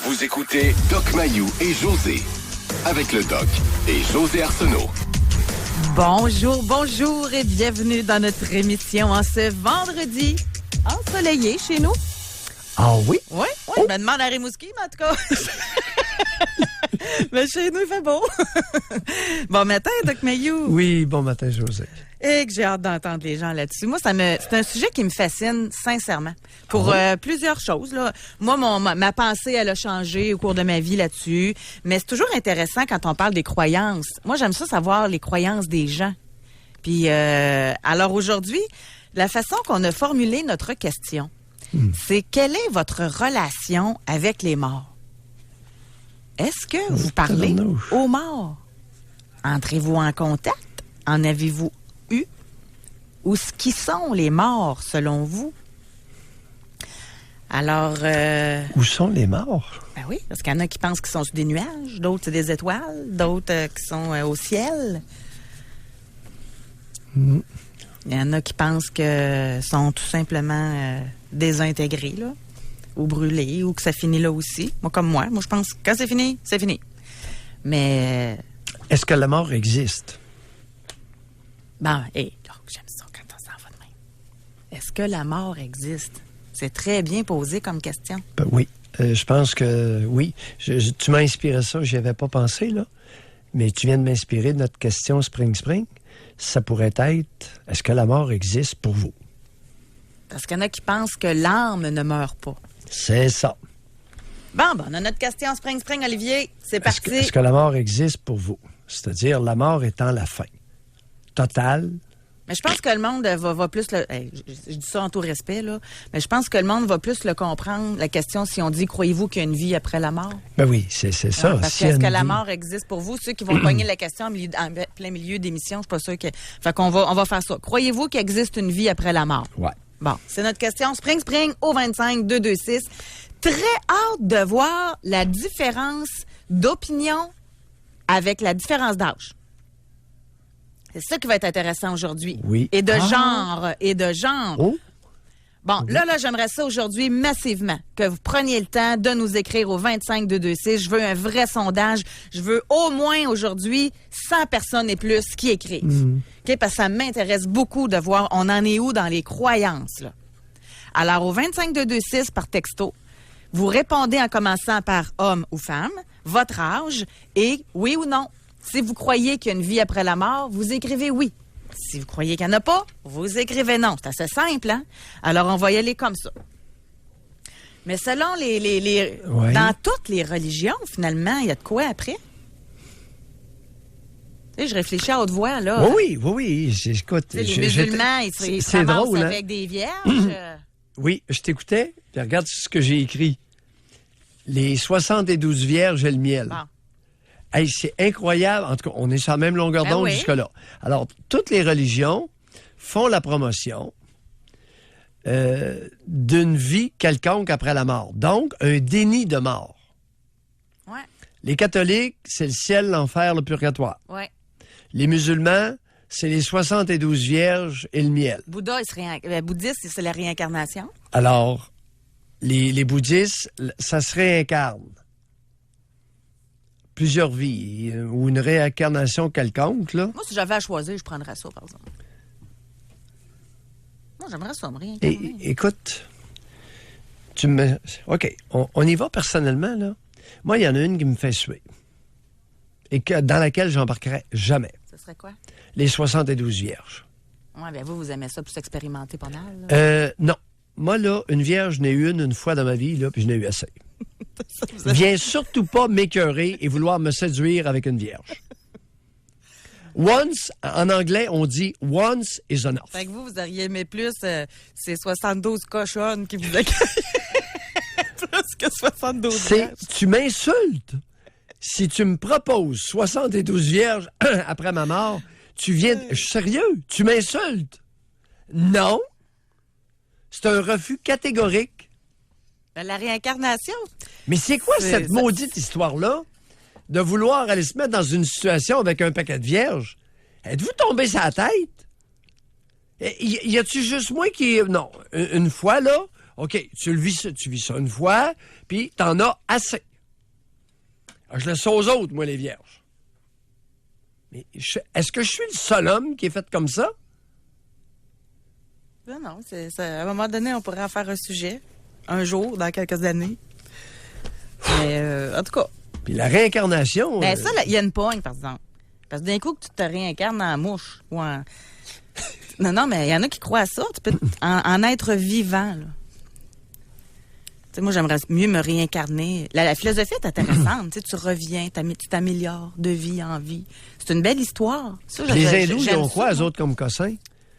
Vous écoutez Doc Mayou et José. Avec le Doc et José Arsenault. Bonjour et bienvenue dans notre émission en ce vendredi ensoleillé chez nous. Ah oui? Oui, je me demande à Rimouski, mais en tout cas. Mais chez nous, il fait beau. Bon matin, Doc Mayou. Oui, bon matin, José. Et que j'ai hâte d'entendre les gens là-dessus. Moi, c'est un sujet qui me fascine sincèrement. Pour plusieurs choses, là. Moi, ma pensée, elle a changé au cours de ma vie là-dessus. Mais c'est toujours intéressant quand on parle des croyances. Moi, j'aime ça savoir les croyances des gens. Puis, alors aujourd'hui, la façon qu'on a formulé notre question, c'est quelle est votre relation avec les morts? Est-ce que vous parlez aux morts? Entrez-vous en contact? En avez-vous eu? Ou ce qui sont les morts, selon vous? Alors... Où sont les morts? Ben oui, parce qu'il y en a qui pensent qu'ils sont sur des nuages, d'autres c'est des étoiles, d'autres qui sont au ciel. Il y en a qui pensent que sont tout simplement désintégrés, là, ou brûlés, ou que ça finit là aussi. Moi, comme moi, je pense que quand c'est fini, c'est fini. Mais... Est-ce que la mort existe? Bon, j'aime ça quand on s'en va de même. Est-ce que la mort existe? C'est très bien posé comme question. Ben oui, je pense que oui. Tu m'as inspiré ça, j'y avais pas pensé, là. Mais tu viens de m'inspirer de notre question Spring. Ça pourrait être, est-ce que la mort existe pour vous? Parce qu'il y en a qui pensent que l'âme ne meurt pas. C'est ça. Bon, on a notre question Spring, Olivier. C'est parti. Est-ce que la mort existe pour vous? C'est-à-dire la mort étant la fin totale. Mais je pense que le monde va plus le... je dis ça en tout respect, là. Mais je pense que le monde va plus le comprendre, la question, si on dit, croyez-vous qu'il y a une vie après la mort? Ben oui, c'est ça. Ouais, parce que est-ce que la mort existe pour vous? Ceux qui vont pogner la question en plein milieu d'émission, je suis pas sûre que... Fait qu'on va faire ça. Croyez-vous qu'il existe une vie après la mort? Ouais. Bon, c'est notre question. Spring au 25-226. Très hâte de voir la différence d'opinion avec la différence d'âge. C'est ça qui va être intéressant aujourd'hui. Oui. Et de genre. Oh. Bon, là, j'aimerais ça aujourd'hui massivement que vous preniez le temps de nous écrire au 25-226. Je veux un vrai sondage. Je veux au moins aujourd'hui 100 personnes et plus qui écrivent. OK? Parce que ça m'intéresse beaucoup de voir on en est où dans les croyances, là. Alors, au 25-226 par texto, vous répondez en commençant par homme ou femme, votre âge et oui ou non. Si vous croyez qu'il y a une vie après la mort, vous écrivez oui. Si vous croyez qu'il n'y en a pas, vous écrivez non. C'est assez simple, hein? Alors, on va y aller comme ça. Mais selon Oui. Dans toutes les religions, finalement, il y a de quoi après? Tu sais, je réfléchis à haute voix, là. Oui. Écoute, les musulmans, ils se ramassent drôle, avec des vierges. Oui, je t'écoutais, puis regarde ce que j'ai écrit. Les 72 vierges et le miel. Bon. Hey, c'est incroyable. En tout cas, on est sur la même longueur d'onde oui. jusque-là. Alors, toutes les religions font la promotion d'une vie quelconque après la mort. Donc, un déni de mort. Ouais. Les catholiques, c'est le ciel, l'enfer, le purgatoire. Ouais. Les musulmans, c'est les 72 vierges et le miel. Bouddhiste, c'est la réincarnation. Alors, les bouddhistes, ça se réincarne. Plusieurs vies ou une réincarnation quelconque, là. Moi, si j'avais à choisir, je prendrais ça, par exemple. Moi, j'aimerais ça me réincarner. Écoute, OK, on y va personnellement, là. Moi, il y en a une qui me fait suer. Et dans laquelle j'embarquerai jamais. Ce serait quoi? Les 72 vierges. Oui, bien vous aimez ça plus expérimenter pas mal, là. Non. Moi, là, une vierge, je n'ai eu une fois dans ma vie, là, puis je n'ai eu assez. Viens surtout pas m'écœurer et vouloir me séduire avec une vierge. Once, en anglais, on dit once is enough. Fait que vous auriez aimé plus ces 72 cochonnes qui vous accueillent. Plus que 72 vierges. Tu m'insultes. Si tu me proposes 72 vierges après ma mort, tu viens... Je suis sérieux, tu m'insultes. Non. C'est un refus catégorique. La réincarnation. Mais c'est quoi cette maudite histoire-là de vouloir aller se mettre dans une situation avec un paquet de vierges? Êtes-vous tombé sur la tête? Y a-tu juste moi qui... Non. Une fois, là, OK, tu vis ça une fois, puis t'en as assez. Alors, je laisse ça aux autres, moi, les vierges. Mais est-ce que je suis le seul homme qui est fait comme ça? Non, à un moment donné, on pourrait en faire un sujet, un jour, dans quelques années. Mais, en tout cas. Puis la réincarnation... Ben ça, il y a une pogne, par exemple. Parce que d'un coup, que tu te réincarnes en mouche ou en... Non, mais il y en a qui croient à ça. Tu peux en être vivant, là. Tu sais, moi, j'aimerais mieux me réincarner. La philosophie est intéressante. Tu sais, tu reviens, tu t'améliores de vie en vie. C'est une belle histoire. Ça, les hindous, ils ont quoi, eux autres, comme cossins?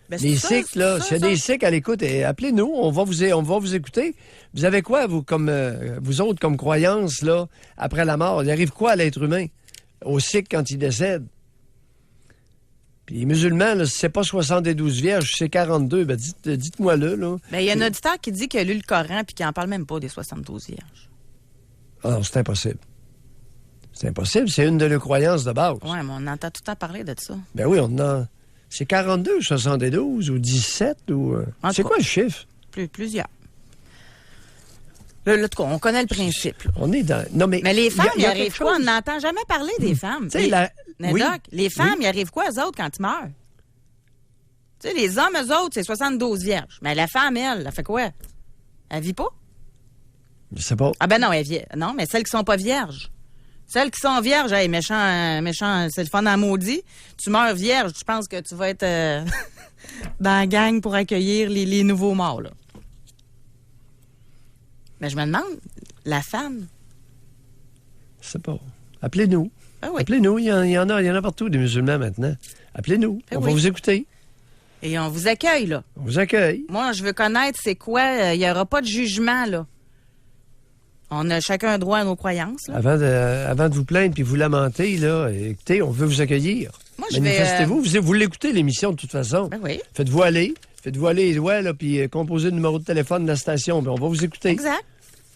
Ben, les Sikhs, là, s'il y a des Sikhs à l'écoute, appelez-nous, on va vous écouter. Vous avez quoi, vous autres, comme croyance, là, après la mort? Il arrive quoi à l'être humain? Aux Sikhs, quand il décède? Puis les musulmans, là, si c'est pas 72 vierges, c'est 42, ben dites-moi-le, là. Ben, il y a un auditeur qui dit qu'il a lu le Coran puis qui en parle même pas des 72 vierges. Ah non, c'est impossible. C'est impossible, c'est une de nos croyances de base. Oui, mais on entend tout le temps parler de ça. Ben oui, on en a... C'est 42, 72 ou 17 ou... C'est quoi le chiffre? Plusieurs. Là, en tout cas, on connaît le principe. Là. On est dans... Non, mais les femmes, il arrive quoi? On n'entend jamais parler des femmes. Tu sais, oui. Doc, les femmes, il arrive quoi, eux autres, quand ils meurent? Tu sais, les hommes, eux autres, c'est 72 vierges. Mais la femme, elle fait quoi? Elle vit pas? Je sais pas. Ah ben non, elle vit. Non, mais celles qui sont pas vierges. Celles qui sont vierges, hey, méchant, c'est le fun en maudit. Tu meurs vierge, je pense que tu vas être dans la gang pour accueillir les nouveaux morts, là. Mais je me demande, la femme... Je sais pas. Appelez-nous. Ah oui. Appelez-nous. Il y en a partout, des musulmans, maintenant. Appelez-nous. On va vous écouter. Et on vous accueille, là. On vous accueille. Moi, je veux connaître c'est quoi. Il n'y aura pas de jugement, là. On a chacun droit à nos croyances, là. Avant de vous plaindre puis vous lamenter, là, écoutez, on veut vous accueillir. Moi, manifestez-vous. Vous l'écoutez, l'émission, de toute façon. Ben oui. Faites-vous aller les doigts, là, puis composez le numéro de téléphone de la station, puis on va vous écouter. Exact.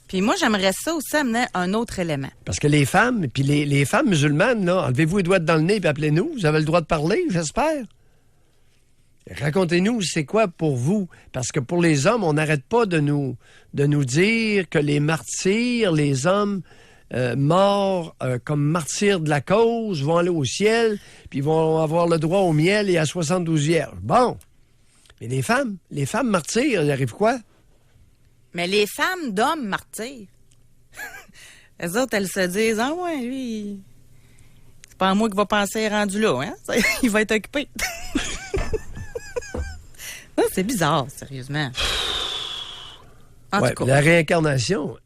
Puis moi, j'aimerais ça aussi amener un autre élément. Parce que les femmes, puis les femmes musulmanes, là, enlevez-vous les doigts dans le nez puis appelez-nous. Vous avez le droit de parler, j'espère. Racontez-nous, c'est quoi pour vous? Parce que pour les hommes, on n'arrête pas de nous dire que les martyrs, les hommes morts comme martyrs de la cause vont aller au ciel, puis vont avoir le droit au miel et à 72 vierges. Bon. Mais les femmes martyrs, il arrive quoi? Mais les femmes d'hommes martyrs, elles autres, elles se disent, ah ouais, lui, c'est pas à moi qui va penser rendu là, hein? Il va être occupé. Non, c'est bizarre, sérieusement. En tout cas. La réincarnation.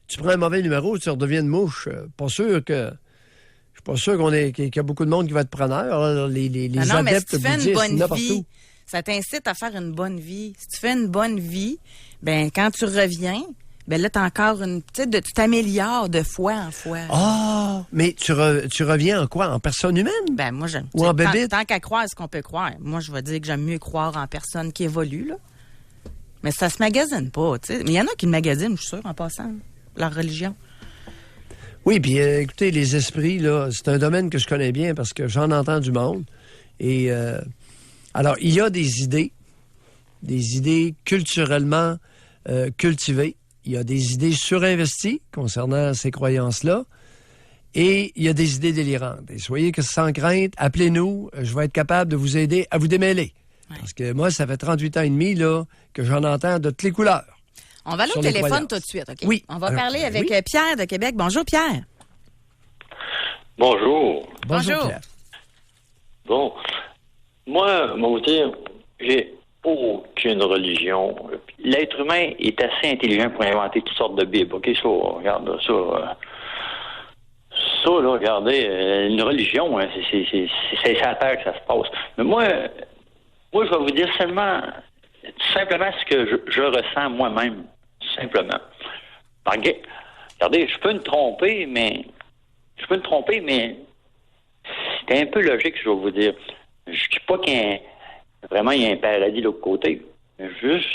Tu prends un mauvais numéro, tu redeviens une mouche. Je suis pas sûr qu'il y a beaucoup de monde qui va être preneur. Là. Les adeptes bouddhistes, n'importe où. Ça t'incite à faire une bonne vie. Si tu fais une bonne vie, ben quand tu reviens, ben là, t'as encore tu t'améliores de fois en fois. Ah! Mais tu reviens en quoi? En personne humaine? Ben moi, j'aime. Ou en bébite? Tant qu'à croire ce qu'on peut croire. Moi, je vais dire que j'aime mieux croire en personne qui évolue, là. Mais ça se magasine pas, tu sais. Mais il y en a qui le magasinent, je suis sûr, en passant, leur religion. Oui, puis écoutez, les esprits, là, c'est un domaine que je connais bien parce que j'en entends du monde. Et alors, il y a des idées culturellement cultivées. Il y a des idées surinvesties concernant ces croyances-là. Et il y a des idées délirantes. Et soyez que sans crainte, appelez-nous. Je vais être capable de vous aider à vous démêler. Ouais. Parce que moi, ça fait 38 ans et demi là, que j'en entends de toutes les couleurs. On va aller au téléphone tout de suite, OK? Oui. On va parler avec Pierre de Québec. Bonjour, Pierre. Bonjour. Bonjour, Pierre. Bon, moi, vous dire, j'ai aucune religion. L'être humain est assez intelligent pour inventer toutes sortes de bibles. OK, ça, regarde, ça, là, regardez, une religion, hein, c'est à terre que ça se passe. Mais moi, je vais vous dire simplement ce que je ressens moi-même, simplement. Regardez, je peux me tromper, mais c'est un peu logique, je vais vous dire. Je ne dis pas qu'il y a un paradis de l'autre côté. Juste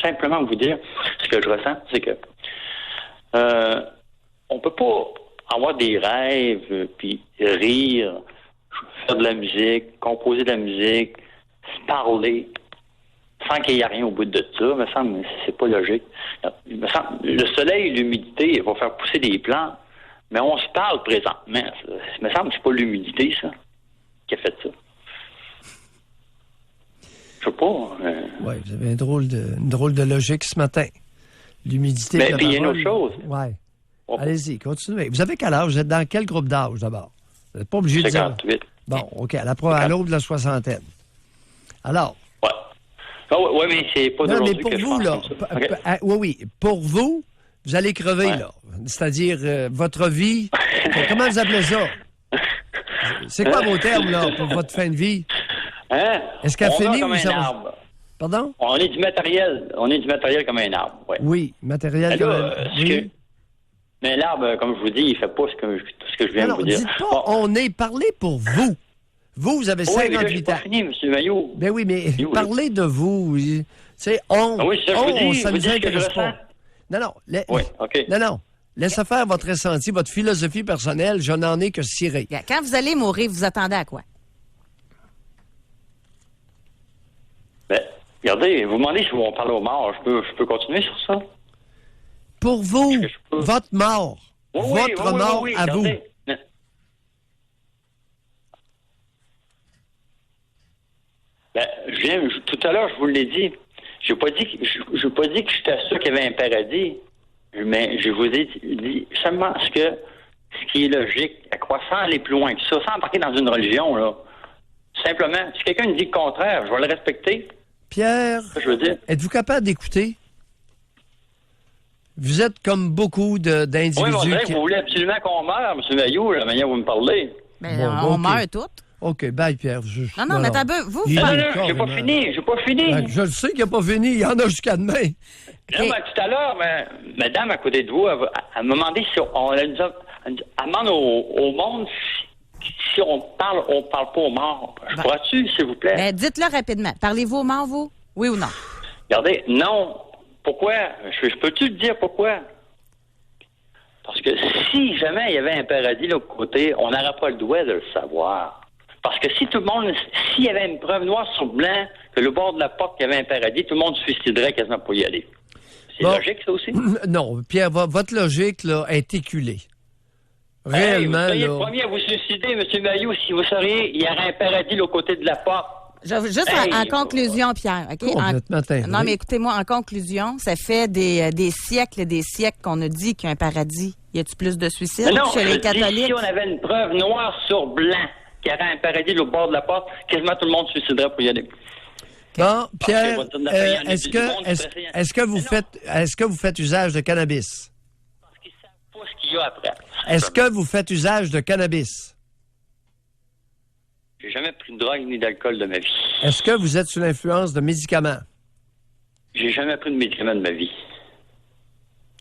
simplement vous dire ce que je ressens, c'est que on peut pas avoir des rêves, puis rire, faire de la musique, composer de la musique, parler, sans qu'il n'y ait rien au bout de ça, me semble, c'est pas logique. Me semble, le soleil et l'humidité vont faire pousser des plantes, mais on se parle présentement. Ça me semble que c'est pas l'humidité, ça, qui a fait ça. Je sais pas. Oui, vous avez une drôle de logique ce matin. L'humidité. Mais puis il y a une autre chose. Oui. Allez-y, continuez. Vous avez quel âge? Vous êtes dans quel groupe d'âge, d'abord? Vous n'êtes pas obligé de dire... 58. Bon, OK, à l'aube de la soixantaine. Alors... Ouais. Oui, mais c'est pas non, mais d'aujourd'hui pour que je vous, pense là... comme ça. Okay. Oui. Pour vous, vous allez crever, ouais. là. C'est-à-dire, votre vie... Comment vous appelez ça? C'est quoi vos termes, là, pour votre fin de vie? Hein? Est-ce qu'elle finit comme ou ça un va... arbre. Pardon? On est du matériel comme un arbre, ouais. Oui, matériel comme un... Oui. Mais l'arbre, comme je vous dis, il fait pas tout ce que je viens de vous dire. Dites pas, on est parlé pour vous. Vous avez 58 ans. C'est pas fini, M. Maillot. Ben oui, mais parlez de vous. Tu sais, on... Ah oui, c'est ça, ça nous intéresse pas. Non. Oui, OK. Non. Laissez faire votre ressenti, votre philosophie personnelle. Je n'en ai que ciré. Quand vous allez mourir, vous attendez à quoi? Ben, regardez, vous demandez si on parle aux morts. Je peux continuer sur ça? Pour vous, votre mort. Votre mort à vous. Ben, tout à l'heure, je vous l'ai dit. Je n'ai pas dit que j'étais sûr qu'il y avait un paradis. Mais je vous ai dit seulement ce qui est logique, à quoi sans aller plus loin que ça, sans embarquer dans une religion, là. Simplement, si quelqu'un me dit le contraire, je vais le respecter. Pierre, je veux dire. Êtes-vous capable d'écouter? Vous êtes comme beaucoup d'individus... Oui, mais vous voulez absolument qu'on meure, M. Maillot, la manière dont vous me parlez. Mais on meurt toutes. OK, bye, Pierre. Non, mais t'as vous... Non, j'ai pas fini. Ben, je le sais qu'il n'a pas fini. Il y en a jusqu'à demain. Okay. Non, mais tout à l'heure, madame à côté de vous, elle m'a demandé si elle demande au monde si on parle pas aux morts. Je pourrais-tu, s'il vous plaît? Ben, dites-le rapidement. Parlez-vous aux morts, vous? Oui ou non? Regardez, non. Pourquoi? Je peux-tu te dire pourquoi? Parce que si jamais il y avait un paradis de l'autre côté, on n'aurait pas le droit de le savoir. Parce que s'il y avait une preuve noire sur blanc que le bord de la porte, il y avait un paradis, tout le monde se suiciderait quasiment pour y aller. C'est logique, ça aussi? Non, Pierre, votre logique, là, est éculée. Réellement, vous seriez là... le premier à vous suicider, M. Maillot, si vous seriez, il y aurait un paradis de l'autre côté de la porte. Juste en conclusion, Pierre. Okay? Non, mais écoutez-moi, en conclusion, ça fait des siècles et des siècles qu'on a dit qu'il y a un paradis. Y a-t-il plus de suicides chez les catholiques? Si on avait une preuve noire sur blanc qu'il y aurait un paradis au bord de la porte, quasiment tout le monde se suiciderait pour y aller. Bon, Pierre, est-ce que vous faites usage de cannabis? Parce qu'ils ne savent pas ce qu'il y a après. Est-ce que vous faites usage de cannabis? J'ai jamais pris de drogue ni d'alcool de ma vie. Est-ce que vous êtes sous l'influence de médicaments? J'ai jamais pris de médicaments de ma vie.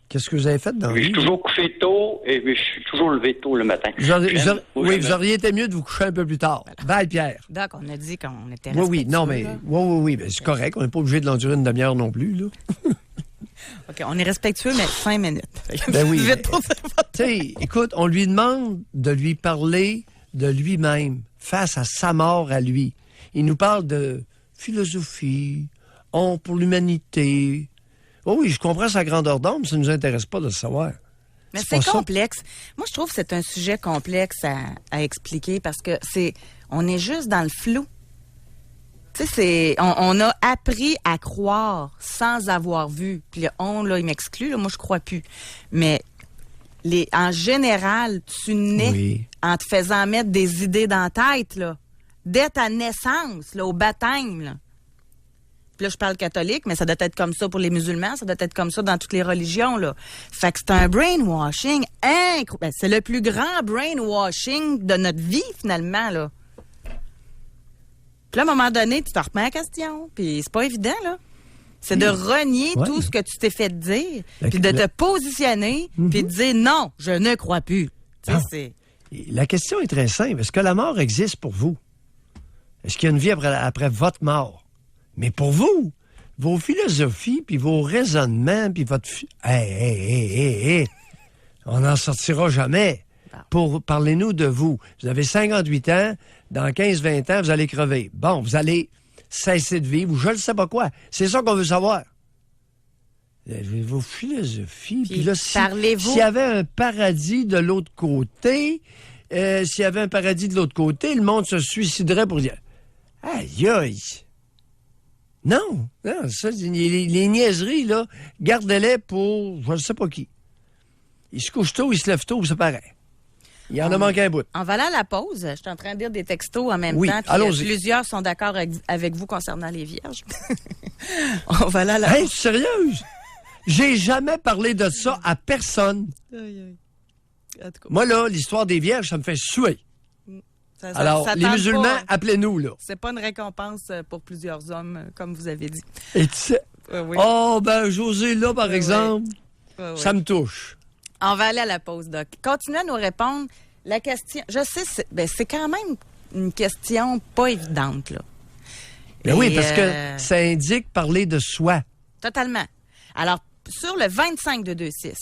Qu'est-ce que vous avez fait dans la vie? Je suis toujours couché tôt et je suis toujours levé tôt le matin. Vous auriez été mieux de vous coucher un peu plus tard. Voilà. Bye, Pierre. Donc, on a dit qu'on était Oui, non, mais oui, ben, c'est correct. On n'est pas obligé de l'endurer une demi-heure non plus, là. OK, on est respectueux, mais 5 minutes. Ben oui. Écoute, on lui demande de lui parler de lui-même face à sa mort à lui. Il nous parle de philosophie, pour l'humanité. Oh oui, je comprends sa grandeur d'âme, ça ne nous intéresse pas de le savoir. Mais c'est complexe. Moi, je trouve que c'est un sujet complexe à expliquer parce que on est juste dans le flou. Tu sais, on a appris à croire sans avoir vu. Puis là, il m'exclut, moi, je crois plus. Mais en général, tu nais en te faisant mettre des idées dans la tête, là. Dès ta naissance, là, au baptême, là. Là, je parle catholique, mais ça doit être comme ça pour les musulmans, ça doit être comme ça dans toutes les religions, là. Fait que c'est un brainwashing incroyable. C'est le plus grand brainwashing de notre vie, finalement, là. Puis là, à un moment donné, tu te remets en question, puis c'est pas évident, là. C'est de renier tout ce que tu t'es fait dire, puis de te positionner, puis de dire non, je ne crois plus. La question est très simple. Est-ce que la mort existe pour vous? Est-ce qu'il y a une vie après votre mort? Mais pour vous, vos philosophies, puis vos raisonnements, puis votre... On n'en sortira jamais. Parlez-nous de vous. Vous avez 58 ans, dans 15-20 ans, vous allez crever. Bon, vous allez cesser de vivre ou je ne sais pas quoi. C'est ça qu'on veut savoir. Vos philosophies. Puis là, s'il y avait un paradis de l'autre côté, le monde se suiciderait pour dire aïe aïe. Non, ça, les niaiseries, là, gardez-les pour je ne sais pas qui. Ils se couchent tôt, ils se lèvent tôt, c'est pareil. Il y en a manqué un bout. On va aller à la pause. Je suis en train de lire des textos en même temps. Puis allons-y. Plusieurs sont d'accord avec vous concernant les vierges. On va aller à la pause. Hey, sérieuse? J'ai jamais parlé de ça à personne. Moi, là, l'histoire des vierges, ça me fait suer. Alors, les musulmans, appelez-nous, là. C'est pas une récompense pour plusieurs hommes, comme vous avez dit. Et tu sais... Oui. Oh, José, là, par exemple, ça me touche. On va aller à la pause, Doc. Continuez à nous répondre. La question... Je sais, c'est quand même une question pas évidente, là. Ben oui, parce que ça indique parler de soi. Totalement. Alors, sur le 25-226,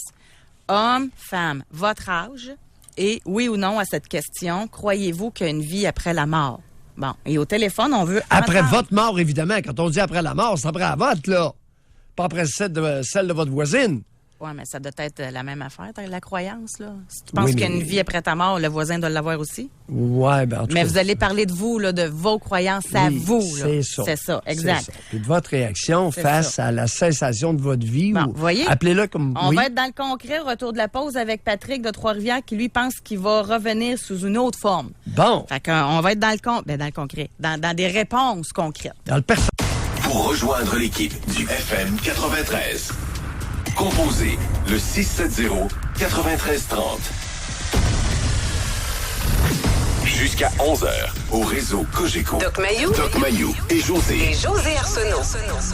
homme, femme, votre âge... Et oui ou non à cette question, croyez-vous qu'il y a une vie après la mort? Bon, et au téléphone, on veut... Après votre mort, évidemment. Quand on dit après la mort, c'est après la vôtre, là. Pas après celle de votre voisine. Oui, mais ça doit être la même affaire, la croyance, là. Si tu penses qu'il y a une vie après ta mort, le voisin doit l'avoir aussi. Oui, en tout cas... Mais vous allez parler de vous, là, de vos croyances à vous, là. C'est ça. C'est ça, exact. C'est ça. Puis de votre réaction face à la cessation de votre vie. Bon, vous voyez? Appelez-le comme... On va être dans le concret, retour de la pause avec Patrick de Trois-Rivières qui, lui, pense qu'il va revenir sous une autre forme. Bon. Fait qu'on va être dans le concret, dans des réponses concrètes. Dans le personnel. Pour rejoindre l'équipe du FM 93, composez le 670-9330. Jusqu'à 11h, au réseau Cogeco. Doc Mayou et José. José Arsenault.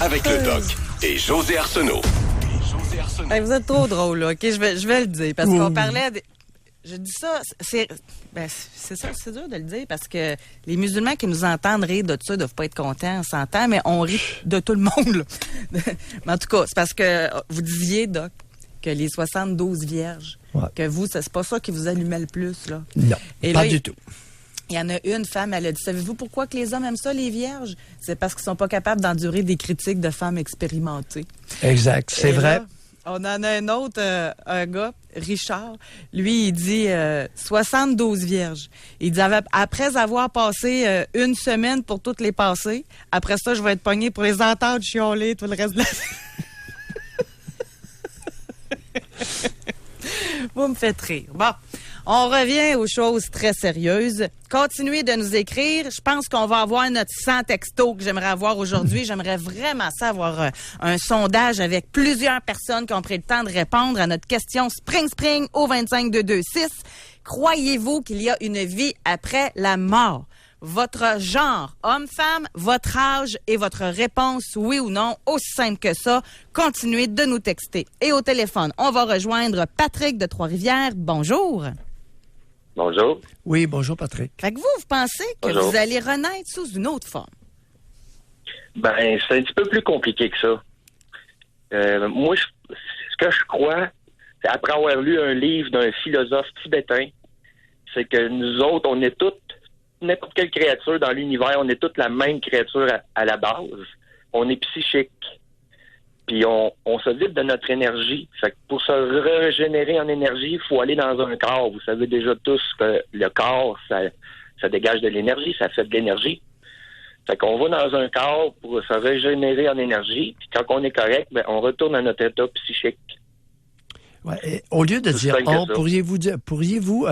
Avec le Doc et José Arsenault. Hey, vous êtes trop drôle, là. OK, je vais le dire. Parce qu'on parlait... Je dis ça, c'est ça, c'est dur de le dire parce que les musulmans qui nous entendent rire de ça ne doivent pas être contents, on s'entend, mais on rit de tout le monde. Là. Mais en tout cas, c'est parce que vous disiez, Doc, que les 72 vierges, que vous, c'est pas ça qui vous allumait le plus, là. Non, et pas là, du tout. Il y en a une femme, elle a dit, savez-vous pourquoi que les hommes aiment ça, les vierges? C'est parce qu'ils sont pas capables d'endurer des critiques de femmes expérimentées. Exact, c'est vrai. Là, on en a un autre, un gars, Richard. Lui, il dit 72 vierges. Il dit, après avoir passé une semaine pour toutes les passer, après ça, je vais être pogné pour les entendre chialer tout le reste de la Vous me faites rire. Bon, on revient aux choses très sérieuses. Continuez de nous écrire. Je pense qu'on va avoir notre 100 textos que j'aimerais avoir aujourd'hui. J'aimerais vraiment ça avoir un sondage avec plusieurs personnes qui ont pris le temps de répondre à notre question Spring au 25226. Croyez-vous qu'il y a une vie après la mort? Votre genre, homme-femme, votre âge et votre réponse, oui ou non, aussi simple que ça. Continuez de nous texter. Et au téléphone, on va rejoindre Patrick de Trois-Rivières. Bonjour. Bonjour. Oui, bonjour Patrick. Fait que vous pensez que vous allez renaître sous une autre forme? Ben, c'est un petit peu plus compliqué que ça. Moi, ce que je crois, c'est après avoir lu un livre d'un philosophe tibétain, c'est que nous autres, on est toutes, n'importe quelle créature dans l'univers, on est toutes la même créature à la base. On est psychique. Puis on se vide de notre énergie. Fait que pour se régénérer en énergie, il faut aller dans un corps. Vous savez déjà tous que le corps, ça dégage de l'énergie, ça fait de l'énergie. Fait qu'on va dans un corps pour se régénérer en énergie. Puis quand on est correct, ben, on retourne à notre état psychique. Ouais, au lieu de dire on, pourriez-vous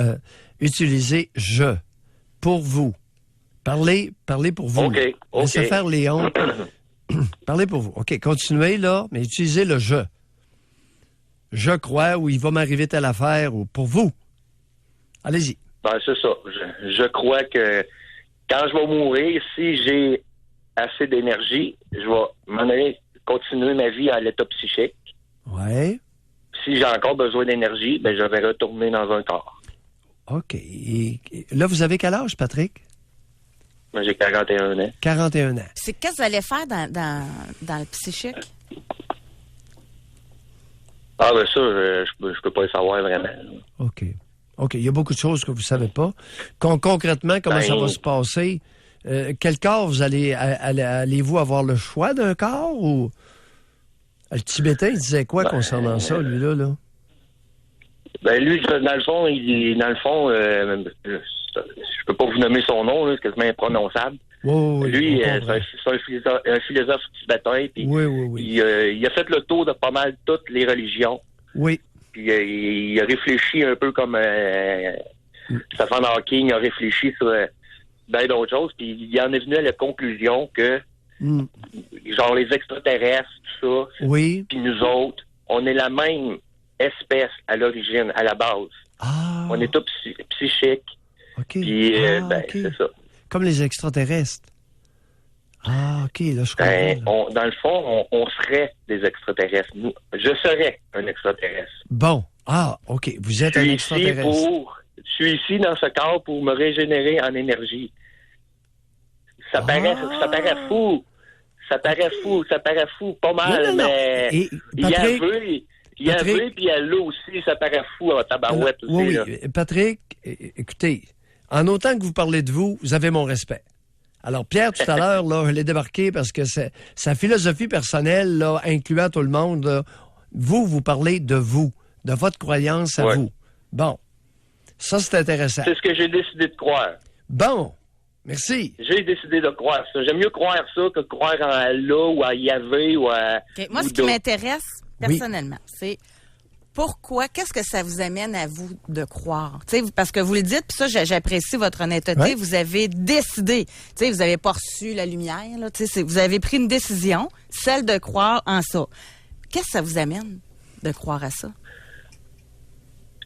utiliser je pour vous? Parlez pour vous. OK. Laissez faire les on. Parlez pour vous. OK, continuez là, mais utilisez le je. Je crois ou il va m'arriver telle affaire ou pour vous. Allez-y. Ben, c'est ça. Je crois que quand je vais mourir, si j'ai assez d'énergie, je vais m'en aller continuer ma vie à l'état psychique. Ouais. Si j'ai encore besoin d'énergie, ben je vais retourner dans un corps. OK. Et là, vous avez quel âge, Patrick? Moi, j'ai 41 ans. 41 ans. C'est qu'est-ce que vous allez faire dans le psychique? Ah, ben ça, je peux pas le savoir vraiment. OK. Il y a beaucoup de choses que vous savez pas. Concrètement, comment ça va se passer? quel corps vous allez-vous avoir le choix d'un corps ou... Le Tibétain, il disait quoi concernant ça, lui-là, là? Ben, lui, dans le fond, je peux pas vous nommer son nom, là, c'est quasiment imprononçable. Oui, lui, on c'est un philosophe tibétain, puis oui. il a fait le tour de pas mal toutes les religions. Oui. Puis il a réfléchi un peu comme Stephen Hawking a réfléchi sur bien d'autres choses, puis il en est venu à la conclusion que genre les extraterrestres, tout ça, oui. Puis nous autres, on est la même espèce à l'origine, à la base. Ah. On est tous psychiques. OK. Puis, OK. c'est ça. Comme les extraterrestres. Ah, OK, là, je comprends. Dans le fond, on serait des extraterrestres. Je serais un extraterrestre. Bon. Ah, OK. Vous êtes un extraterrestre. Je suis ici dans ce corps pour me régénérer en énergie. Ça paraît fou. Ça paraît fou. Pas mal, non. mais Et, il y a vu, puis il y a l'eau aussi. Ça paraît fou en tabarouette aussi. Oui, là. Patrick, écoutez, en autant que vous parlez de vous, vous avez mon respect. Alors, Pierre, tout à l'heure, là, je l'ai débarqué parce que sa philosophie personnelle, là, incluant tout le monde, là, vous parlez de vous, de votre croyance à vous. Bon. Ça, c'est intéressant. C'est ce que j'ai décidé de croire. Bon. Merci. J'ai décidé de croire ça. J'aime mieux croire ça que de croire en Allah ou à Yahvé ou à... Okay. Moi, ce qui m'intéresse, personnellement, c'est pourquoi, qu'est-ce que ça vous amène à vous de croire? T'sais, parce que vous le dites, puis ça, j'apprécie votre honnêteté, ouais. Vous avez décidé, vous avez pas reçu la lumière, là, vous avez pris une décision, celle de croire en ça. Qu'est-ce que ça vous amène de croire à ça?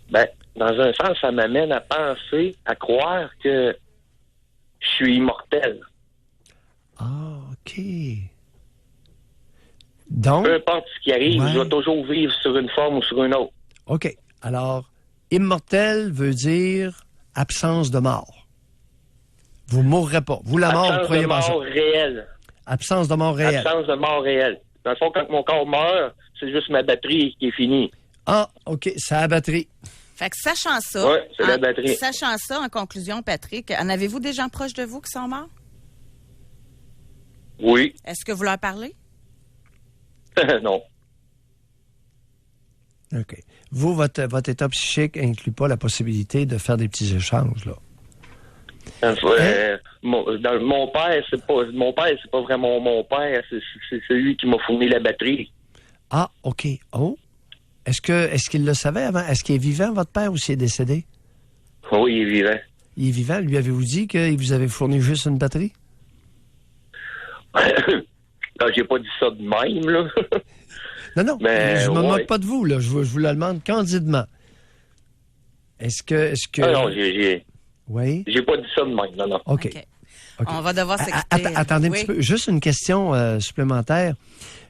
Ben, dans un sens, ça m'amène à penser, à croire que je suis immortel. Ah, OK. Donc, peu importe ce qui arrive, ouais. Je vais toujours vivre sur une forme ou sur une autre. OK. Alors, immortel veut dire absence de mort. Vous ne mourrez pas. Vous, la mort, vous croyez pas ça. Absence de mort réelle. Absence de mort réelle. Absence de mort réelle. Dans le fond, quand mon corps meurt, c'est juste ma batterie qui est finie. Ah, OK. Ça a batterie. Fait que sachant ça, ouais, c'est la batterie. Sachant ça, en conclusion, Patrick, en avez-vous des gens proches de vous qui sont morts? Oui. Est-ce que vous leur parlez? Non. OK. Vous, votre état psychique inclut pas la possibilité de faire des petits échanges, là. Mon père, c'est pas vraiment mon père, c'est celui qui m'a fourni la batterie. Ah, OK. Oh. Est-ce qu'il le savait avant? Est-ce qu'il est vivant, votre père, ou s'il est décédé? Oui, il est vivant. Il est vivant. Lui, avez-vous dit qu'il vous avait fourni juste une batterie? Non, j'ai pas dit ça de même, là. Non, mais, je me moque pas de vous, là. Je vous le demande candidement. Est-ce que... Ah non, Oui? J'ai pas dit ça de même, non. OK. On va devoir s'expliquer. Attendez un petit peu. Juste une question supplémentaire.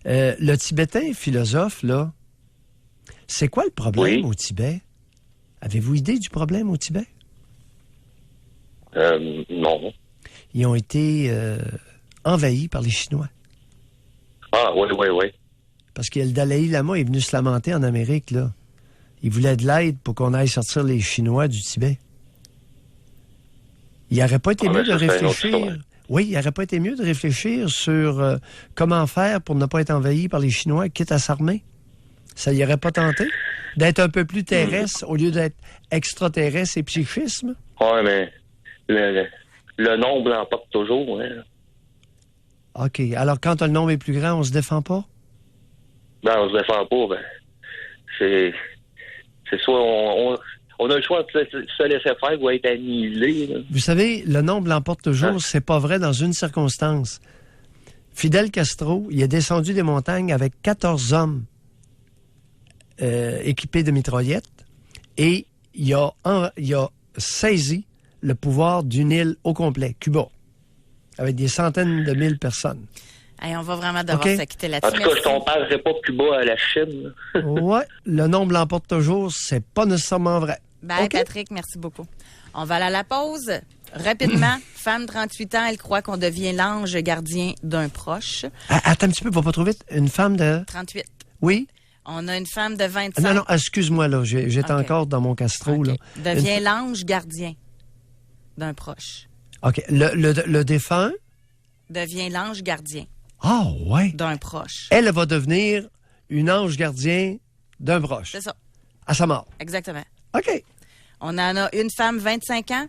Le Tibétain philosophe, là, c'est quoi le problème au Tibet? Avez-vous idée du problème au Tibet? Non. Ils ont été envahis par les Chinois. Ah, oui. Parce que le Dalai Lama est venu se lamenter en Amérique, là. Il voulait de l'aide pour qu'on aille sortir les Chinois du Tibet. Il n'aurait pas été mieux de réfléchir... Oui, il n'aurait pas été mieux de réfléchir sur comment faire pour ne pas être envahi par les Chinois, quitte à s'armer. Ça y aurait pas tenté d'être un peu plus terrestre au lieu d'être extraterrestre et psychisme? Oui, mais le nombre l'emporte toujours. Hein. OK. Alors, quand le nombre est plus grand, on se défend pas? Ben, on se défend pas. Ben, c'est soit on a le choix de se laisser faire ou être annihilé. Là. Vous savez, le nombre l'emporte toujours. C'est pas vrai dans une circonstance. Fidel Castro, il est descendu des montagnes avec 14 hommes équipés de mitraillettes et il a saisi le pouvoir d'une île au complet, Cuba, avec des centaines de mille personnes. Hey, on va vraiment devoir s'acquitter là-dessus. En tout cas, je ne comparerais pas Cuba à la Chine. Oui, le nombre l'emporte toujours, c'est pas nécessairement vrai. Bye, Patrick, merci beaucoup. On va aller à la pause. Rapidement, femme de 38 ans, elle croit qu'on devient l'ange gardien d'un proche. Attends un petit peu, pas trop vite. Une femme de... 38. Oui? On a une femme de 25. Non, excuse-moi, là. J'étais encore dans mon Castro, là. Devient l'ange gardien d'un proche. OK. Le défunt? devient l'ange gardien Ah, ouais. d'un proche. Elle va devenir une ange gardien d'un proche. C'est ça, À sa mort. exactement. OK. On en a une femme, 25 ans.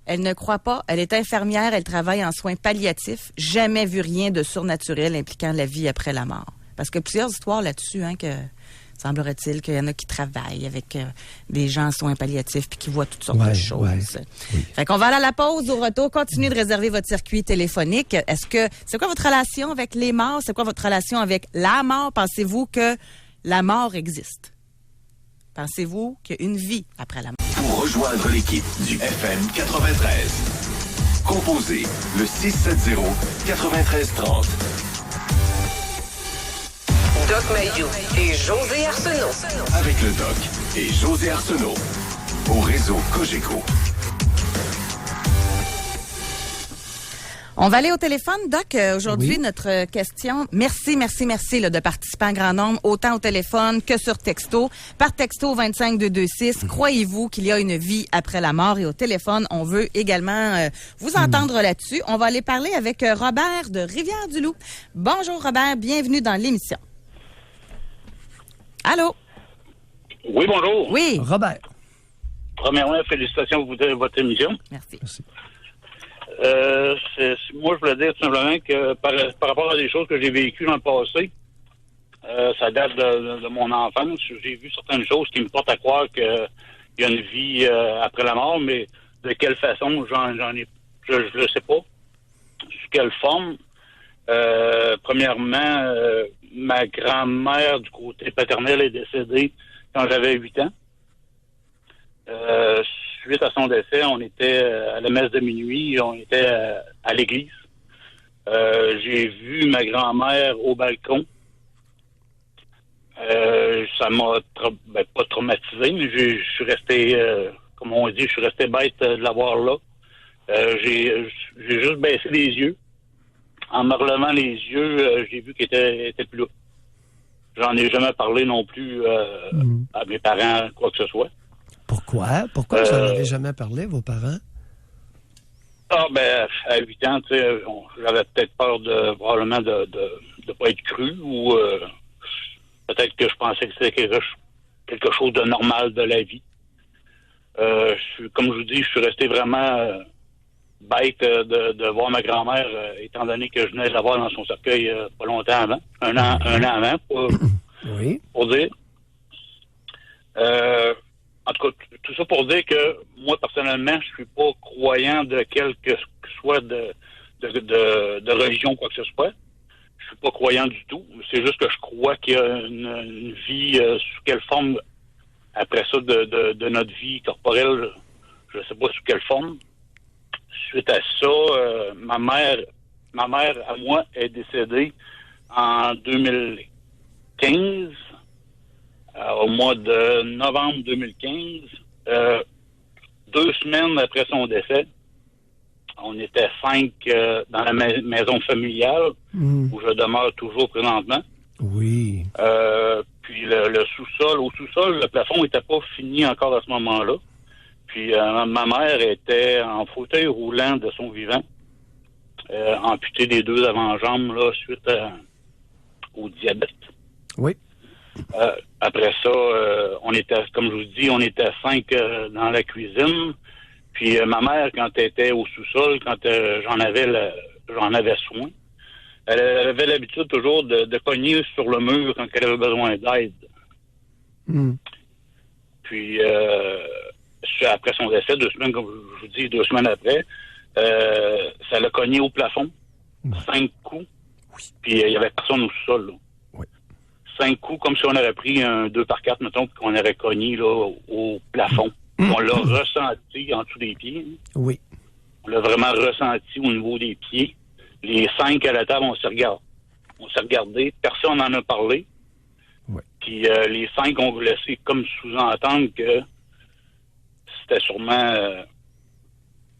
Elle ne croit pas. Elle est infirmière. Elle travaille en soins palliatifs. Jamais vu rien de surnaturel impliquant la vie après la mort. Parce que plusieurs histoires là-dessus, hein, que semblerait-il qu'il y en a qui travaillent avec des gens en soins palliatifs puis qui voient toutes sortes de choses. Ouais. Oui. Fait qu'on va aller à la pause. Au retour, continuez de réserver votre circuit téléphonique. C'est quoi votre relation avec les morts? C'est quoi votre relation avec la mort? Pensez-vous que la mort existe? Pensez-vous qu'il y a une vie après la mort? Pour rejoindre l'équipe du FM 93, composez le 670-9330. Doc Mayou et José Arsenault. Avec le Doc et José Arsenault. Au réseau Cogeco. On va aller au téléphone, Doc. Aujourd'hui, Oui. notre question. Merci là, de participer en grand nombre, autant au téléphone que sur texto. Par texto 25226, croyez-vous qu'il y a une vie après la mort? Et au téléphone, on veut également vous entendre là-dessus. On va aller parler avec Robert de Rivière-du-Loup. Bonjour Robert, bienvenue dans l'émission. Allô? Oui, bonjour. Oui, Robert. Premièrement, félicitations pour votre émission. merci. Moi, je voulais dire tout simplement que par rapport à des choses que j'ai vécues dans le passé, ça date de mon enfance. J'ai vu certaines choses qui me portent à croire qu'il y a une vie après la mort, mais de quelle façon, je le sais pas. Sous quelle forme. Premièrement, ma grand-mère du côté paternel est décédée quand j'avais 8 ans. Suite à son décès, on était à la messe de minuit, on était à l'église. J'ai vu ma grand-mère au balcon. Ça m'a pas traumatisé, mais je suis resté, comme on dit, je suis resté bête de l'avoir là. J'ai juste baissé les yeux. En me relevant les yeux, j'ai vu qu'elle était plus là. J'en ai jamais parlé non plus à mes parents, quoi que ce soit. Pourquoi? Pourquoi vous n'en avez jamais parlé, vos parents? Ah, ben, à 8 ans, tu sais, j'avais peut-être peur probablement de pas être cru ou peut-être que je pensais que c'était quelque chose de normal de la vie. Comme je vous dis, je suis resté vraiment bête de voir ma grand-mère, étant donné que je venais de la voir dans son cercueil pas longtemps avant, un an avant, Oui. pour dire. En tout cas, tout ça pour dire que moi, personnellement, je suis pas croyant de quelque soit de religion, quoi que ce soit. Je suis pas croyant du tout. C'est juste que je crois qu'il y a une vie sous quelle forme, après ça, de notre vie corporelle, je sais pas sous quelle forme. Suite à ça, ma mère à moi est décédée en 2015. Au mois de novembre 2015, 2 semaines après son décès, on était 5 dans la maison familiale où je demeure toujours présentement. Oui. Puis le sous-sol, au sous-sol, le plafond n'était pas fini encore à ce moment-là. Puis ma mère était en fauteuil roulant de son vivant, amputée des 2 avant-jambes là, suite au diabète. Oui. Après ça, on était, comme je vous dis, on était 5 dans la cuisine. Puis ma mère, quand elle était au sous-sol, quand j'en avais soin, elle avait l'habitude toujours de cogner sur le mur quand elle avait besoin d'aide. Puis après son décès, 2 semaines, comme je vous dis, 2 semaines après, ça l'a cogné au plafond, 5 coups. Puis il y avait personne au sous-sol, là. 5 coups, comme si on aurait pris un 2x4, mettons, puis qu'on aurait cogné là, au plafond. On l'a ressenti en dessous des pieds. Hein. Oui. On l'a vraiment ressenti au niveau des pieds. Les 5 à la table, on s'est regardé. Personne n'en a parlé. Oui. Puis les 5 ont laissé comme sous-entendre que c'était sûrement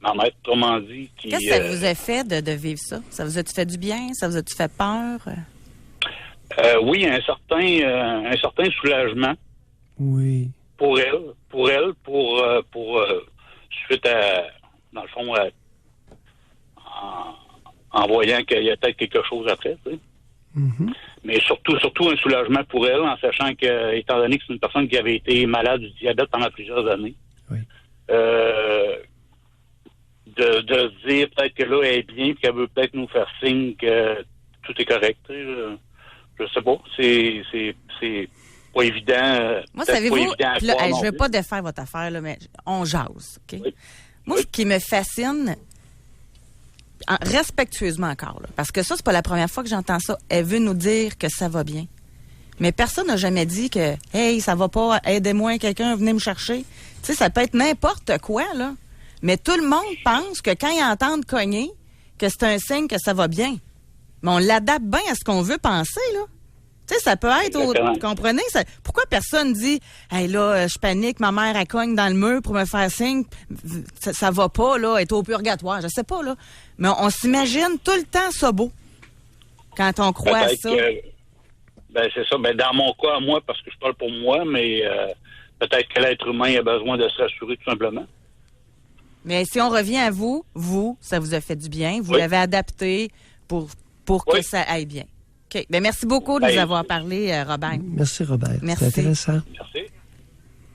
ma mère, autrement dit. Qu'est-ce que ça vous a fait de vivre ça? Ça vous a-tu fait du bien? Ça vous a-tu fait peur? Oui, un certain soulagement. Oui. Pour elle, suite à, dans le fond, en voyant qu'il y a peut-être quelque chose après, tu sais. Mais surtout un soulagement pour elle, en sachant que, étant donné que c'est une personne qui avait été malade du diabète pendant plusieurs années, Oui. de se dire peut-être que là, elle est bien, puis qu'elle veut peut-être nous faire signe que tout est correct. Tu sais, je sais pas. C'est pas évident. Moi, peut-être savez-vous, pas évident à puis là, croire hey, non je veux plus. pas défaire votre affaire, là, mais on jase, OK? Oui. Moi, ce qui me fascine, respectueusement encore, là, parce que ça, c'est pas la première fois que j'entends ça, elle veut nous dire que ça va bien. Mais personne n'a jamais dit que, hey, ça va pas, aidez-moi, quelqu'un, venez me chercher. Tu sais, ça peut être n'importe quoi, là. Mais tout le monde pense que quand ils entendent cogner, que c'est un signe que ça va bien. Mais on l'adapte bien à ce qu'on veut penser, là. Tu sais, ça peut être... Exactement. Comprenez? Pourquoi personne dit, hey, là, je panique, ma mère, elle cogne dans le mur pour me faire signe, ça va pas, là, elle est au purgatoire. Je sais pas, là. Mais on s'imagine tout le temps ça beau quand on croit à Peut-être ça. que, c'est ça. Dans mon cas, moi, parce que je parle pour moi, mais peut-être que l'être humain a besoin de se rassurer tout simplement. Mais si on revient à vous, ça vous a fait du bien. Vous Oui. l'avez adapté pour que Oui. ça aille bien. OK. Ben, merci beaucoup de nous avoir parlé, Robert. Merci, Robert. Merci. C'est intéressant. Merci.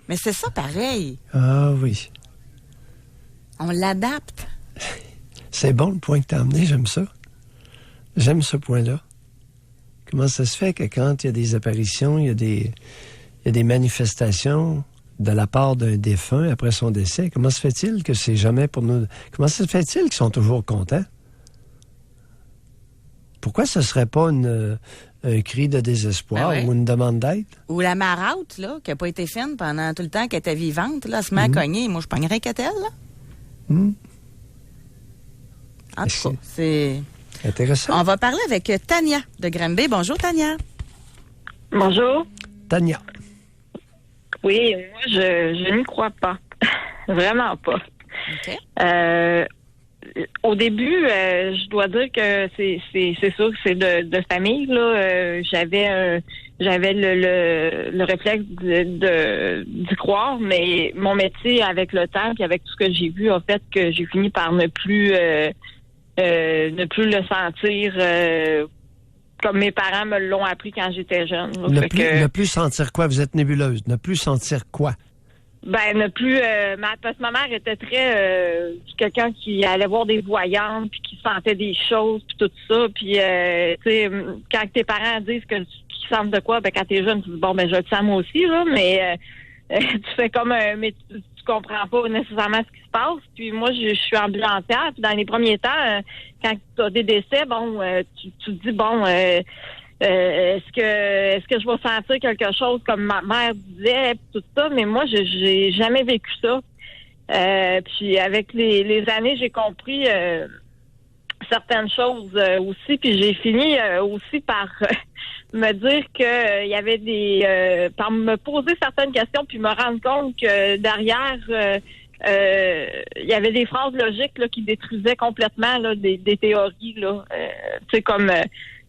Mais c'est ça pareil. Ah oui. On l'adapte. C'est bon le point que tu as amené, j'aime ça. J'aime ce point-là. Comment ça se fait que quand il y a des apparitions, il y a des manifestations de la part d'un défunt après son décès, comment se fait-il que c'est jamais pour nous... Comment se fait-il qu'ils sont toujours contents? Pourquoi ce serait pas un cri de désespoir Ben ouais. ou une demande d'aide? Ou la marotte, là, qui n'a pas été fine pendant tout le temps qu'elle était vivante, là, elle se met à cogner. Moi, je pognerais qu'elle, là. Hmm. En tout cas, c'est... Intéressant. On va parler avec Tania de Granby. Bonjour, Tania. Bonjour. Tania. Oui, moi, je n'y crois pas. Vraiment pas. OK. Au début, je dois dire que c'est sûr que c'est de famille, là. J'avais le réflexe d'y croire, mais mon métier avec le temps puis avec tout ce que j'ai vu a fait que j'ai fini par ne plus le sentir comme mes parents me l'ont appris quand j'étais jeune. Là. Ne plus sentir quoi? Vous êtes nébuleuse. Ne plus sentir quoi? Ben, ne plus... parce que ma mère était très... quelqu'un qui allait voir des voyantes, puis qui sentait des choses, puis tout ça. Puis, tu sais, quand tes parents disent qu'ils sentent de quoi, ben quand t'es jeune, tu dis, bon, ben je le sens moi aussi, là, mais tu fais comme... mais tu comprends pas nécessairement ce qui se passe. Puis moi, je suis ambulancière. Puis dans les premiers temps, quand tu as des décès, bon, tu te dis, bon... est-ce que je vais sentir quelque chose comme ma mère disait, tout ça, mais moi, j'ai jamais vécu ça. Puis avec les années, j'ai compris certaines choses aussi, puis j'ai fini aussi par me dire que il y avait par me poser certaines questions, puis me rendre compte que derrière il y avait des phrases logiques là, qui détruisaient complètement là, des théories là, tu sais comme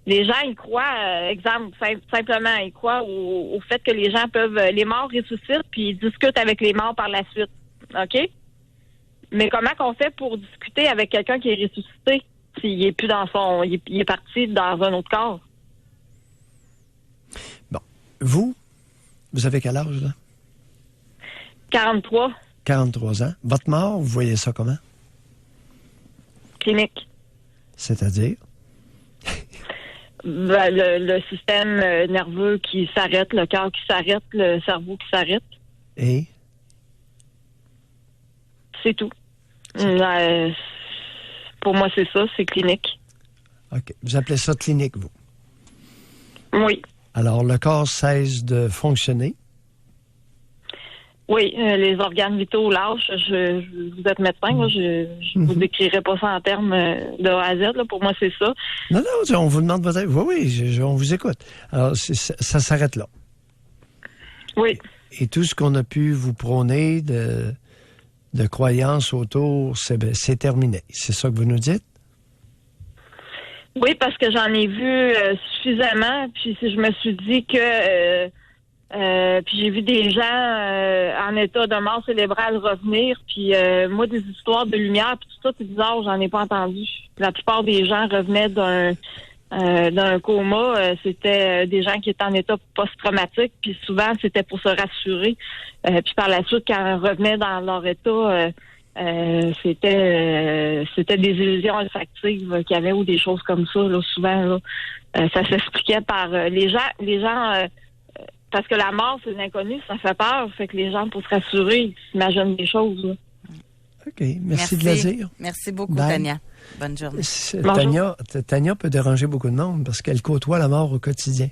les gens, ils croient, exemple, simplement, ils croient au fait que les gens peuvent, les morts ressuscitent puis ils discutent avec les morts par la suite. OK? Mais comment qu'on fait pour discuter avec quelqu'un qui est ressuscité s'il est plus il est parti dans un autre corps? Bon. Vous avez quel âge, là? 43, 43 ans. Votre mort, vous voyez ça comment? clinique. C'est-à-dire? Ben, le système nerveux qui s'arrête, le cœur qui s'arrête, le cerveau qui s'arrête. Et? C'est tout. Pour moi, c'est ça, c'est clinique. OK. Vous appelez ça clinique, vous? Oui. Alors, le corps cesse de fonctionner. Oui, les organes vitaux lâchent. Vous êtes médecin, moi, je vous décrirai pas ça en termes de A à Z. Là. Pour moi, c'est ça. Non, on vous demande votre avis. Oui, on vous écoute. Alors, ça s'arrête là. Oui. Et tout ce qu'on a pu vous prôner de croyances autour, c'est terminé. C'est ça que vous nous dites? Oui, parce que j'en ai vu suffisamment, puis si je me suis dit que Puis j'ai vu des gens en état de mort cérébrale revenir. Puis moi, des histoires de lumière, puis tout ça, c'est bizarre, j'en ai pas entendu. La plupart des gens revenaient d'un coma. C'était des gens qui étaient en état post-traumatique. Puis souvent, c'était pour se rassurer. Puis par la suite, quand ils revenaient dans leur état, c'était des illusions olfactives qu'il y avait ou des choses comme ça. Là, souvent, là, ça s'expliquait par les gens. Parce que la mort, c'est l'inconnu, ça fait peur. Fait que les gens, pour se rassurer, ils s'imaginent des choses. Là. OK. Merci de le dire. Merci beaucoup, Bye. Tania. Bonne journée. Tania peut déranger beaucoup de monde parce qu'elle côtoie la mort au quotidien.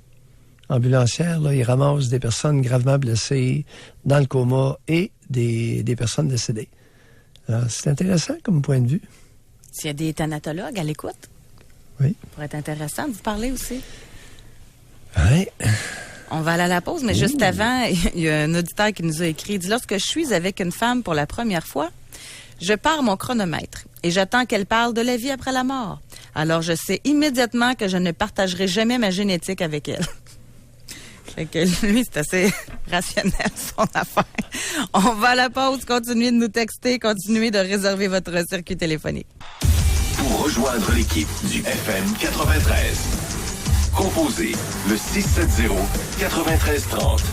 Ambulancière, là, il ramasse des personnes gravement blessées, dans le coma et des personnes décédées. Alors, c'est intéressant comme point de vue. S'il y a des thanatologues à l'écoute, oui. Ça pourrait être intéressant de vous parler aussi. Oui. On va aller à la pause, mais juste avant, il y a un auditeur qui nous a écrit, il dit, lorsque je suis avec une femme pour la première fois, je pars mon chronomètre et j'attends qu'elle parle de la vie après la mort. Alors, je sais immédiatement que je ne partagerai jamais ma génétique avec elle. Fait que lui, c'est assez rationnel, son affaire. On va à la pause, continuez de nous texter, continuez de réserver votre circuit téléphonique. Pour rejoindre l'équipe du FM 93, composez le 670-9330.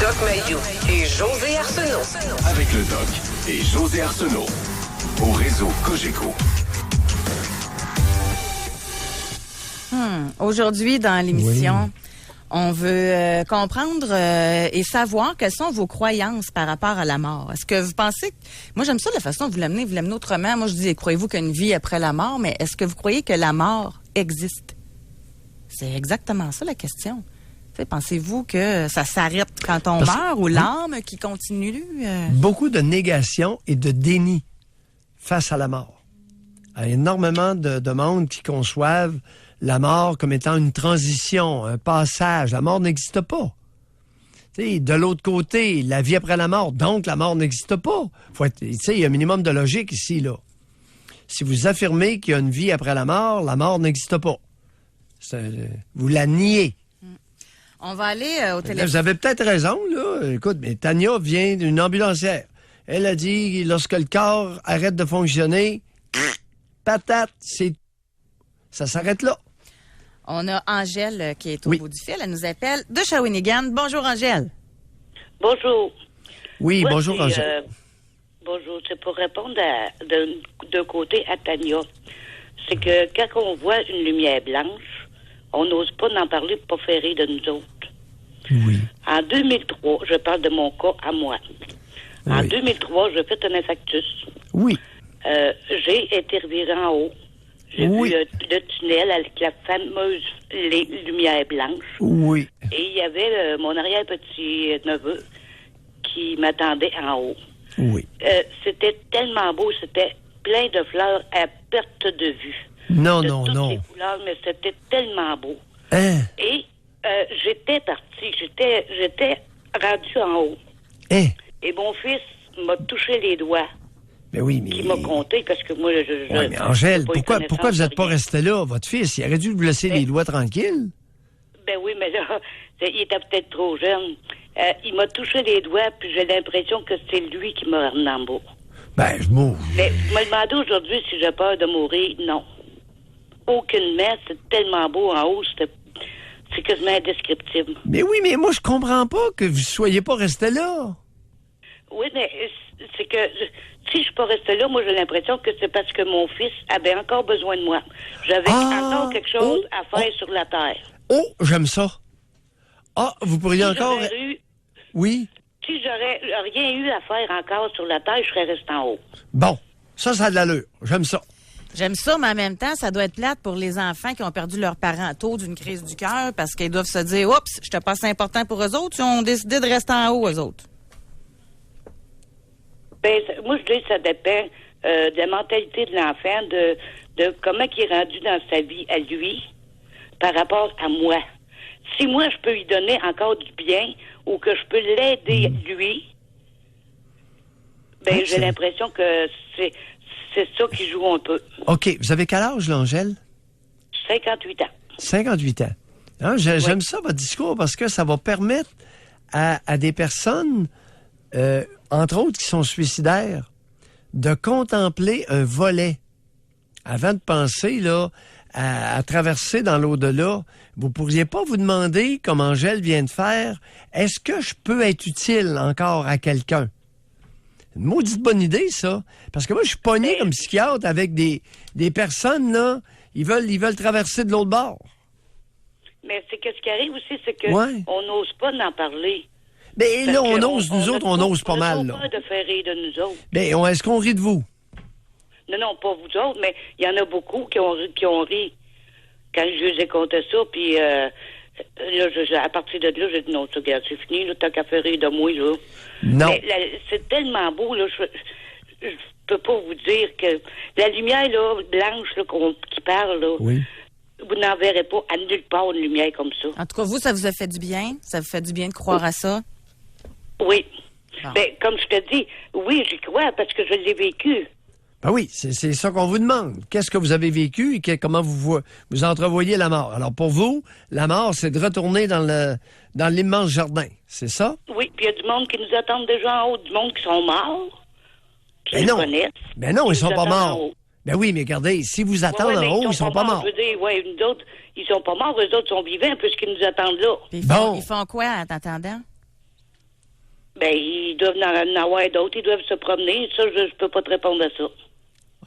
Doc Mayou et José Arsenault. Avec le Doc et José Arsenault. Au réseau Cogeco. Aujourd'hui, dans l'émission, on veut comprendre et savoir quelles sont vos croyances par rapport à la mort. Est-ce que vous pensez... Moi, j'aime ça la façon dont vous l'amenez autrement. Moi, je dis, croyez-vous qu'il y a une vie après la mort, mais est-ce que vous croyez que la mort existe? C'est exactement ça, la question. Pensez-vous que ça s'arrête quand on meurt ou l'âme qui continue? Beaucoup de négation et de déni face à la mort. Il y a énormément de monde qui conçoivent la mort comme étant une transition, un passage. La mort n'existe pas. T'sais, de l'autre côté, la vie après la mort, donc la mort n'existe pas. Il y a un minimum de logique ici, là. Si vous affirmez qu'il y a une vie après la mort n'existe pas. Vous la niez. On va aller au téléphone. Vous avez peut-être raison, là. Écoute, mais Tania vient d'une ambulancière. Elle a dit, lorsque le corps arrête de fonctionner, patate, ça s'arrête là. On a Angèle qui est au bout du fil. Elle nous appelle de Shawinigan. Bonjour, Angèle. Bonjour. Oui, moi, bonjour, Angèle. Bonjour. C'est pour répondre d'un côté à Tania. C'est que quand on voit une lumière blanche, on n'ose pas en parler pour pas faire rire de nous autres. Oui. En 2003, je parle de mon cas à moi. En 2003, j'ai fait un infarctus. Oui. J'ai été revirée en haut. J'ai vu le tunnel avec la fameuse lumière blanche. Oui. Et il y avait mon arrière-petit-neveu qui m'attendait en haut. Oui. C'était tellement beau, c'était plein de fleurs à perte de vue. Non. Les couleurs, mais c'était tellement beau. Hein? Et j'étais partie, j'étais rendue en haut. Hein? Et mon fils m'a touché les doigts. Ben oui, mais... Qui m'a compté, parce que moi, Oui, mais Angèle, pourquoi vous n'êtes pas resté là, votre fils? Il aurait dû vous laisser les doigts tranquilles. Ben oui, mais là, il était peut-être trop jeune. Il m'a touché les doigts, puis j'ai l'impression que c'est lui qui m'a ramené en bas. Ben, je mourre. Mais je me demandais aujourd'hui si j'ai peur de mourir. Non. Aucunement, c'est tellement beau en haut, c'est quasiment indescriptible. Mais oui, mais moi, je comprends pas que vous soyez pas resté là. Oui, mais c'est que si je suis pas restée là, moi, j'ai l'impression que c'est parce que mon fils avait encore besoin de moi. J'avais encore quelque chose à faire sur la terre. Oh, j'aime ça. Ah, vous pourriez si encore... Oui? Si j'aurais rien eu à faire encore sur la terre, je serais restée en haut. Bon, ça a de l'allure. J'aime ça. J'aime ça, mais en même temps, ça doit être plate pour les enfants qui ont perdu leurs parents tôt d'une crise du cœur parce qu'ils doivent se dire « Oups, je te passe important pour eux autres. » Ils ont décidé de rester en haut, eux autres. Ben, moi, je dis que ça dépend de la mentalité de l'enfant, de comment il est rendu dans sa vie à lui par rapport à moi. Si moi, je peux lui donner encore du bien ou que je peux l'aider lui, ben, j'ai l'impression que c'est ça qui joue un peu. OK. Vous avez quel âge, là, Angèle? 58 ans. 58 ans. Non, j'aime ça, votre discours, parce que ça va permettre à des personnes, entre autres qui sont suicidaires, de contempler un volet. Avant de penser là à traverser dans l'au-delà, vous pourriez pas vous demander, comme Angèle vient de faire, est-ce que je peux être utile encore à quelqu'un? Une maudite bonne idée, ça. Parce que moi, je suis pogné comme psychiatre avec des personnes, là, ils veulent traverser de l'autre bord. Mais c'est que ce qui arrive aussi, c'est que on n'ose pas en parler. Ben là, on ose, nous autres, on ose pas mal. On n'a pas peur de faire rire de nous autres. Ben, est-ce qu'on rit de vous? Non, pas vous autres, mais il y en a beaucoup qui ont ri quand je les ai compté ça, puis là, à partir de là, j'ai dit non, regarde, c'est fini, là, t'as qu'à faire rire de moi, là. Non. Mais, c'est tellement beau, là, je peux pas vous dire que la lumière, là, blanche, là, qui parle, là, vous n'en verrez pas à nulle part une lumière comme ça. En tout cas, vous, ça vous a fait du bien? Ça vous fait du bien de croire à ça? Oui. Bon. Ben, comme je te dis, oui, j'y crois parce que je l'ai vécu. Ben oui, c'est ça qu'on vous demande. Qu'est-ce que vous avez vécu et comment vous entrevoyez la mort? Alors, pour vous, la mort, c'est de retourner dans l'immense jardin. C'est ça? Oui, puis il y a du monde qui nous attend déjà en haut, du monde qui sont morts, qui nous connaissent. Ben non, ils sont pas morts. Ben oui, mais regardez, si vous attendent en haut, ils sont pas morts. Je veux dire, nous autres, ils sont pas morts, eux autres sont vivants puisqu'ils nous attendent là. Ils font quoi en t'attendant? Ben, ils doivent en avoir d'autres, ils doivent se promener. Ça, je peux pas te répondre à ça.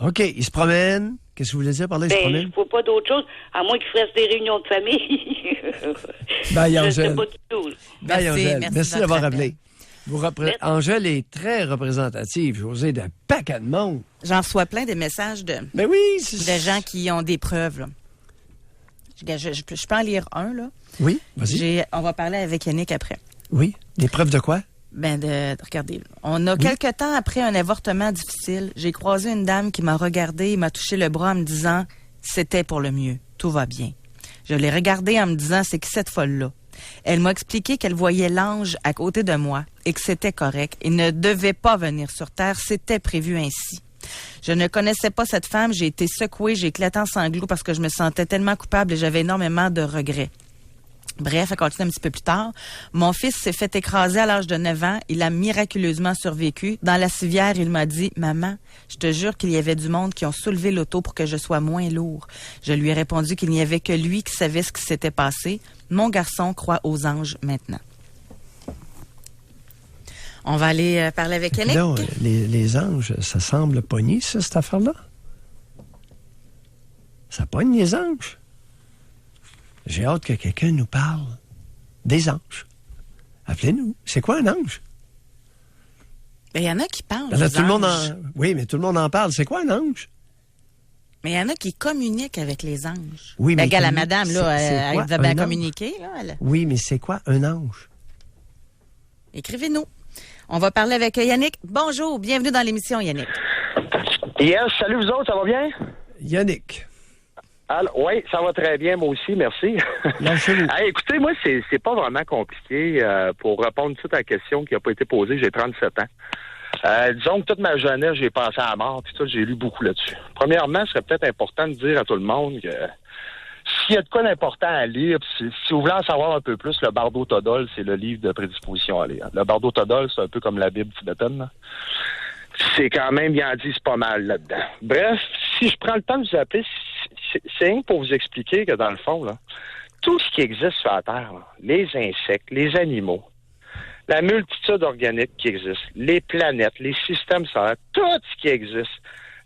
OK, ils se promènent. Qu'est-ce que vous voulez dire par là, ils se promènent? Je ne vois pas d'autre chose, à moins qu'ils fassent des réunions de famille. Bye, Angèle. Je sais pas du tout. Bye, Angèle. Merci d'avoir appelé. Angèle est très représentative, José, d'un paquet de monde. J'en reçois plein des messages de gens qui ont des preuves. Là. Je peux en lire un, là? Oui, vas-y. On va parler avec Yannick après. Oui, des preuves de quoi? Regardez, on a quelques temps après un avortement difficile, j'ai croisé une dame qui m'a regardée et m'a touché le bras en me disant « C'était pour le mieux, tout va bien ». Je l'ai regardée en me disant « C'est qui cette folle-là ». Elle m'a expliqué qu'elle voyait l'ange à côté de moi et que c'était correct. Il ne devait pas venir sur Terre, c'était prévu ainsi. Je ne connaissais pas cette femme, j'ai été secouée, j'ai éclaté en sanglots parce que je me sentais tellement coupable et j'avais énormément de regrets. Bref, elle continue un petit peu plus tard. Mon fils s'est fait écraser à l'âge de 9 ans. Il a miraculeusement survécu. Dans la civière, il m'a dit « Maman, je te jure qu'il y avait du monde qui ont soulevé l'auto pour que je sois moins lourd. » Je lui ai répondu qu'il n'y avait que lui qui savait ce qui s'était passé. Mon garçon croit aux anges maintenant. On va aller parler avec Yannick. Non, les anges, ça semble pogner, ça, cette affaire-là? Ça pogne les anges? J'ai hâte que quelqu'un nous parle des anges. Appelez-nous. C'est quoi un ange? Il y en a qui parlent des anges. Oui, mais tout le monde en parle. C'est quoi un ange? Mais il y en a qui communiquent avec les anges. Oui, mais la madame, là, elle va bien communiquer. Là, Oui, mais c'est quoi un ange? Écrivez-nous. On va parler avec Yannick. Bonjour, bienvenue dans l'émission, Yannick. Yes, salut vous autres, ça va bien? Yannick. Alors, oui, ça va très bien, moi aussi, merci. Écoutez, moi, c'est pas vraiment compliqué pour répondre toute à la question qui n'a pas été posée. J'ai 37 ans. Disons que toute ma jeunesse, j'ai pensé à la mort, puis tout, j'ai lu beaucoup là-dessus. Premièrement, ce serait peut-être important de dire à tout le monde que s'il y a de quoi d'important à lire, si vous voulez en savoir un peu plus, le Bardo Todol, c'est le livre de prédisposition à lire. Le Bardo Todol, c'est un peu comme la Bible tibétaine. C'est quand même, il en dit pas mal là-dedans. Bref, si je prends le temps de vous appeler, c'est rien pour vous expliquer que dans le fond, là, tout ce qui existe sur la Terre, là, les insectes, les animaux, la multitude organique qui existe, les planètes, les systèmes solaires, tout ce qui existe,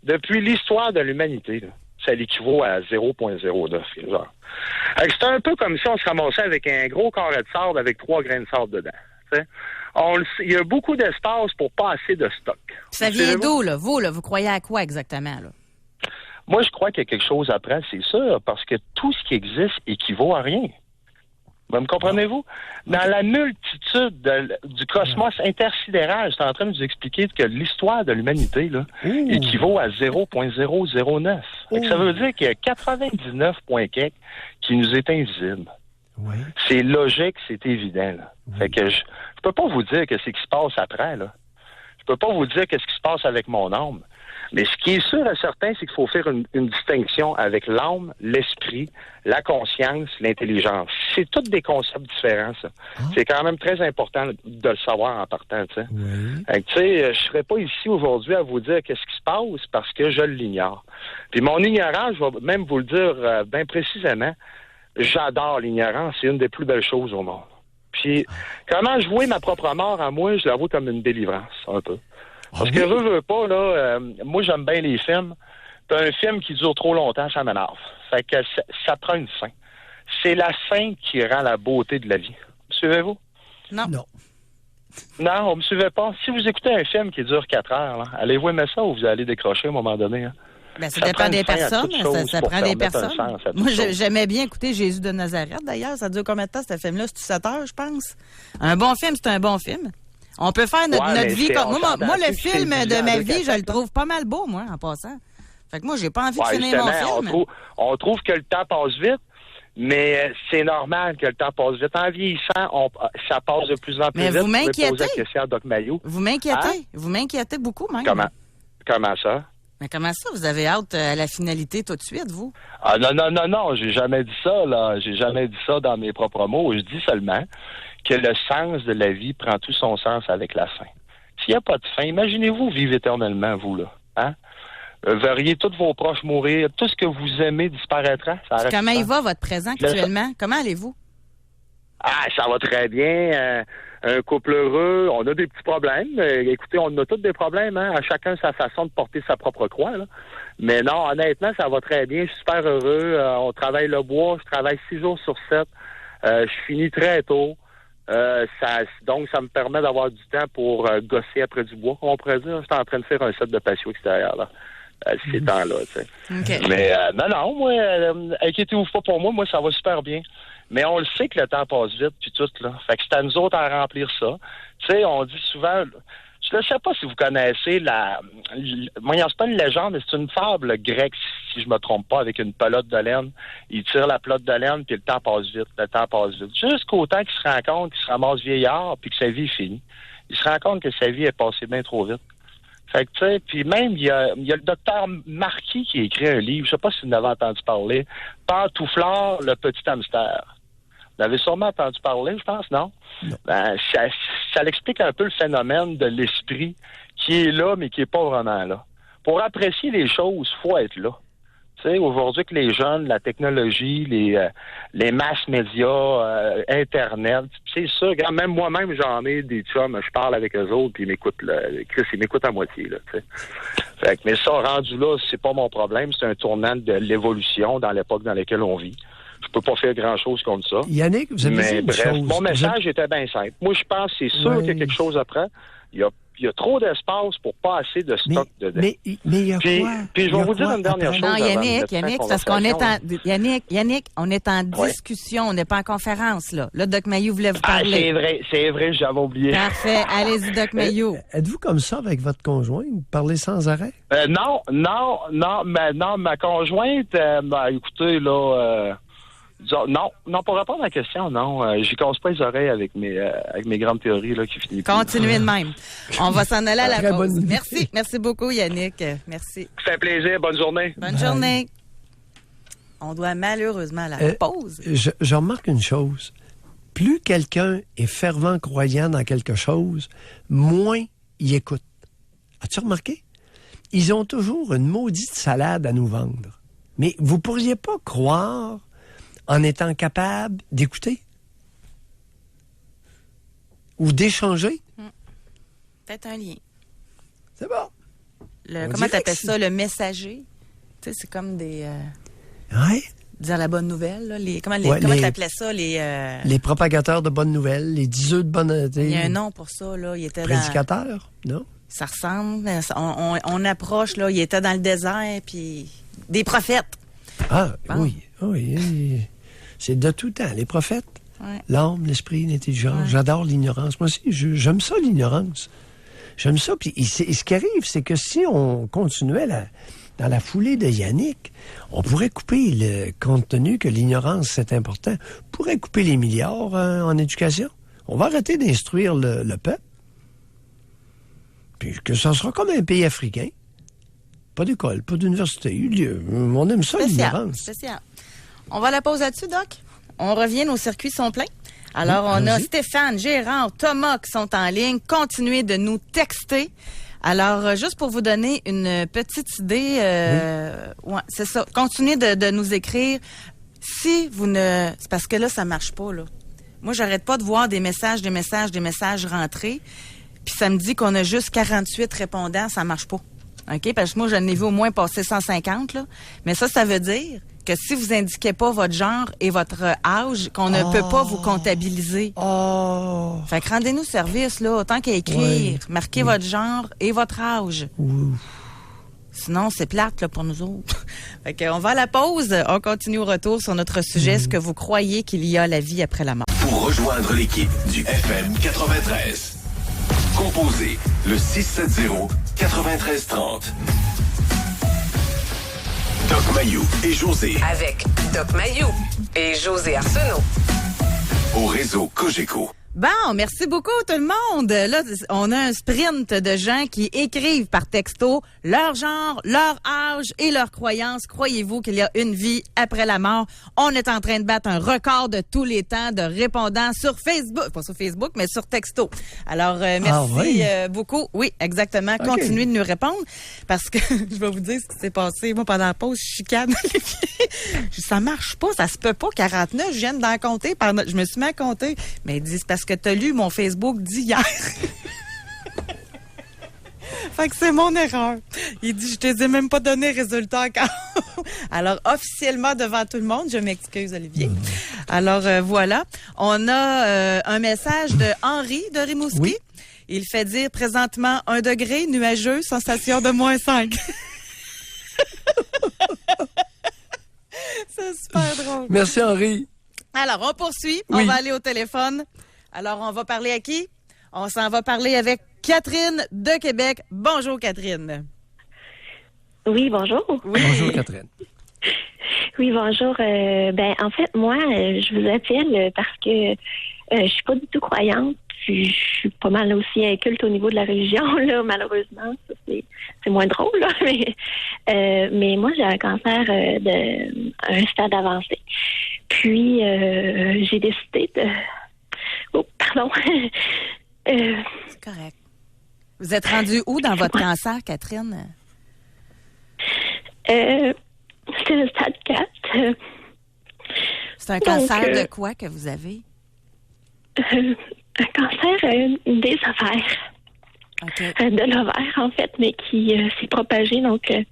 depuis l'histoire de l'humanité, là, ça l'équivaut à 0,09. C'est un peu comme si on se ramassait avec un gros carré de sable avec 3 grains de sable dedans. Il y a beaucoup d'espace pour pas assez de stock. Ça vient d'où, là? Vous croyez à quoi exactement, là? Moi, je crois qu'il y a quelque chose après, c'est sûr, parce que tout ce qui existe équivaut à rien. Vous me comprenez-vous? Dans la multitude du cosmos intersidéral, je suis en train de vous expliquer que l'histoire de l'humanité là, équivaut à 0,009. Ça veut dire qu'il y a 99 points qui nous est invisible. Oui. C'est logique, c'est évident. Là. Fait que je peux pas vous dire que c'est ce qui se passe après. Là. Je peux pas vous dire qu'est-ce qui se passe avec mon âme. Mais ce qui est sûr et certain, c'est qu'il faut faire une distinction avec l'âme, l'esprit, la conscience, l'intelligence. C'est tous des concepts différents, ça. C'est quand même très important de le savoir en partant, tu sais. Tu sais, je serais pas ici aujourd'hui à vous dire qu'est-ce qui se passe parce que je l'ignore. Puis mon ignorance, je vais même vous le dire bien précisément, j'adore l'ignorance. C'est une des plus belles choses au monde. Puis, comment je vois ma propre mort à moi, je la vois comme une délivrance, un peu. Parce que veux pas, là, moi, j'aime bien les films. Puis un film qui dure trop longtemps, ça m'énerve. Fait que ça prend une fin. C'est la fin qui rend la beauté de la vie. Me suivez-vous? Non. Non, on me suivait pas. Si vous écoutez un film qui dure 4 heures, là, allez-vous aimer ça ou vous allez décrocher à un moment donné? Hein? Ben, ça dépend des personnes. Ça prend des personnes. Moi, j'aimais bien écouter Jésus de Nazareth, d'ailleurs. Ça dure combien de temps, ce film-là? C'est 7 heures, je pense. Un bon film, c'est un bon film. On peut faire notre vie comme... Moi, le film de ma vie, je le trouve pas mal beau, moi, en passant. Fait que moi, j'ai pas envie de finir mon film. On trouve que le temps passe vite, mais c'est normal que le temps passe vite. En vieillissant, ça passe de plus en plus vite. Mais vous m'inquiétez. Poser la question à Doc Mayou. Vous m'inquiétez. Hein? Vous m'inquiétez beaucoup, même. Comment ça? Mais comment ça, vous avez hâte à la finalité tout de suite, vous? Ah non, j'ai jamais dit ça, là. J'ai jamais dit ça dans mes propres mots. Je dis seulement que le sens de la vie prend tout son sens avec la fin. S'il n'y a pas de fin, imaginez-vous vivre éternellement, vous, là. Hein? Verriez tous vos proches mourir, tout ce que vous aimez disparaîtra. Comment il va, votre présent, actuellement? Comment allez-vous? Ah, ça va très bien. Un couple heureux, on a des petits problèmes. Écoutez, on a tous des problèmes, hein. À chacun sa façon de porter sa propre croix, là. Mais non, honnêtement, ça va très bien. Je suis super heureux. On travaille le bois. Je travaille 6 jours sur 7. Je finis très tôt. Donc, ça me permet d'avoir du temps pour gosser après du bois, on pourrait dire. J'étais en train de faire un set de patio extérieur, là. Ces temps-là, tu sais. Okay. Mais non, moi, inquiétez-vous pas pour moi. Moi, ça va super bien. Mais on le sait que le temps passe vite, puis tout, là. Fait que c'est à nous autres à remplir ça. Tu sais, on dit souvent... Je ne sais pas si vous connaissez c'est pas une légende, mais c'est une fable grecque, si je me trompe pas, avec une pelote de laine. Il tire la pelote de laine, puis le temps passe vite. Jusqu'au temps qu'il se rend compte qu'il se ramasse vieillard, puis que sa vie est finie. Il se rend compte que sa vie est passée bien trop vite. Fait que, tu sais, puis même, il y a le docteur Marquis qui a écrit un livre, je sais pas si vous en avez entendu parler, Pantouflard, le petit hamster. Vous avez sûrement entendu parler, je pense, non? Ben, ça l'explique un peu le phénomène de l'esprit qui est là, mais qui est pas vraiment là. Pour apprécier les choses, faut être là. Tu sais, aujourd'hui que les jeunes, la technologie, les masses médias, Internet, c'est ça. Regarde, même moi-même, j'en ai des chums, je parle avec eux autres, puis ils m'écoutent, Chris, ils m'écoutent à moitié, là, tu sais. Fait que, mais ça, rendu là, c'est pas mon problème, c'est un tournant de l'évolution dans l'époque dans laquelle on vit. Je peux pas faire grand-chose contre ça. Yannick, vous avez dit une chose. Mon message était bien simple. Moi, je pense que c'est sûr qu'il y a quelque chose à prendre. Il y a trop d'espace pour pas assez de stock dedans. Mais il y a quoi? Puis je vais vous dire une dernière chose. Non, Yannick, c'est parce qu'on est en... Yannick, on est en discussion, on n'est pas en conférence, là. Là, Doc Mayou voulait vous parler. C'est vrai, j'avais oublié. Parfait, allez-y, Doc Mayou. Êtes-vous comme ça avec votre conjointe? Parlez sans arrêt? Non, ma conjointe, écoutez, là... Non, pour répondre à la question, non. J'y casse pas les oreilles avec mes grandes théories là, qui finissent. Continuez de même. On va s'en aller à la pause. Merci beaucoup, Yannick. Merci. C'est un plaisir. Bonne journée. Bonne journée. On doit malheureusement à la pause. Je remarque une chose. Plus quelqu'un est fervent croyant dans quelque chose, moins il écoute. As-tu remarqué? Ils ont toujours une maudite salade à nous vendre. Mais vous pourriez pas croire en étant capable d'écouter ou d'échanger. Peut-être un lien. C'est bon. Comment tu appelles ça, le messager? Tu sais, c'est comme des... Ouais. Dire la bonne nouvelle, là. Comment tu appelais ça? Les propagateurs de bonnes nouvelles, les diseux de bonnes... Il y a un nom pour ça, là. Il était prédicateurs, non? Ça ressemble. On approche, là. Il était dans le désert, puis... Des prophètes. Ah, bon. Oui. C'est de tout temps, les prophètes. Ouais. L'âme, l'esprit, l'intelligence. Ouais. J'adore l'ignorance. Moi aussi, j'aime ça, l'ignorance. J'aime ça. Puis ce qui arrive, c'est que si on continuait dans la foulée de Yannick, on pourrait couper, compte tenu que l'ignorance, c'est important, on pourrait couper les milliards en éducation. On va arrêter d'instruire le peuple. Puis que ça sera comme un pays africain. pas d'école, pas d'université. On aime ça, l'ignorance. Spécial. On va à la pause là-dessus, Doc. On revient, nos circuits sont pleins. Alors, on a Stéphane, Gérard, Thomas qui sont en ligne. Continuez de nous texter. Alors, juste pour vous donner une petite idée, ouais, c'est ça. Continuez de nous écrire. Si vous ne... C'est parce que là, ça marche pas, là. Moi, j'arrête pas de voir des messages rentrer. Puis ça me dit qu'on a juste 48 répondants, ça marche pas. OK? Parce que moi, j'en ai vu au moins passer 150, là. Mais ça veut dire que si vous indiquez pas votre genre et votre âge, qu'on ne peut pas vous comptabiliser. Fait que rendez-nous service, là, autant qu'à écrire. Marquez votre genre et votre âge. Sinon, c'est plate, là, pour nous autres. Fait qu'on va à la pause. On continue au retour sur notre sujet. Est-ce que vous croyez qu'il y a la vie après la mort? Pour rejoindre l'équipe du FM 93, composez le 670-9330. Doc Mayou et José. Avec Doc Mayou et José Arsenault. Au réseau Cogeco. Bon, merci beaucoup tout le monde. Là, on a un sprint de gens qui écrivent par texto leur genre, leur âge et leurs croyances. Croyez-vous qu'il y a une vie après la mort? On est en train de battre un record de tous les temps de répondants sur Facebook. Pas sur Facebook, mais sur texto. Alors, merci beaucoup. Oui, exactement. Okay. Continuez de nous répondre parce que je vais vous dire ce qui s'est passé. Moi, pendant la pause, je chicane. Ça marche pas, ça se peut pas. 49, je viens d'en compter. Je me suis mis à compter. Mais ils disent parce que t'as lu mon Facebook d'hier. Fait que c'est mon erreur. Il dit, je t'ai même pas donné résultat encore. Alors, officiellement, devant tout le monde, je m'excuse, Olivier. Alors, voilà. On a un message de Henri de Rimouski. Oui. Il fait dire présentement 1 degré, nuageux, sensation de -5. C'est super drôle. Merci, Henri. Alors, on poursuit. Oui. On va aller au téléphone. Alors, on va parler à qui? On s'en va parler avec Catherine de Québec. Bonjour, Catherine. Oui, bonjour. Oui. Bonjour, Catherine. Oui, bonjour. En fait, moi, je vous appelle parce que je suis pas du tout croyante. Puis je suis pas mal aussi inculte au niveau de la religion, là, malheureusement. Ça, c'est moins drôle, là. Mais moi, j'ai un cancer un stade avancé. Puis, j'ai décidé de... Oh, pardon. C'est correct. Vous êtes rendu où dans votre cancer, Catherine? C'est le stade 4. C'est un cancer de quoi que vous avez? Un cancer des ovaires. Okay. De l'ovaire, en fait, mais qui s'est propagé. Donc, ce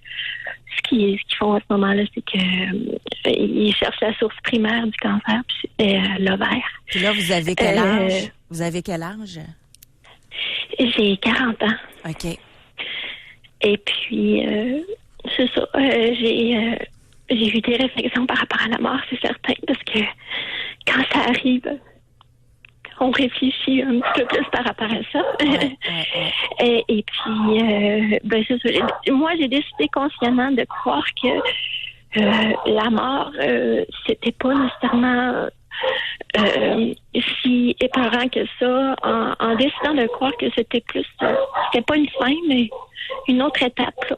qu'ils font à ce moment-là, c'est qu'ils cherchent la source primaire du cancer, puis c'est l'ovaire. Puis là, vous avez quel âge? Vous avez quel âge? J'ai 40 ans. OK. Et puis, c'est ça. J'ai eu des réflexions par rapport à la mort, c'est certain, parce que quand ça arrive, on réfléchit un petit peu plus par rapport à ça. Et puis, c'est ça. Moi, j'ai décidé consciemment de croire que la mort, c'était pas nécessairement si épeurant que ça, en décidant de croire que c'était pas une fin, mais une autre étape, là.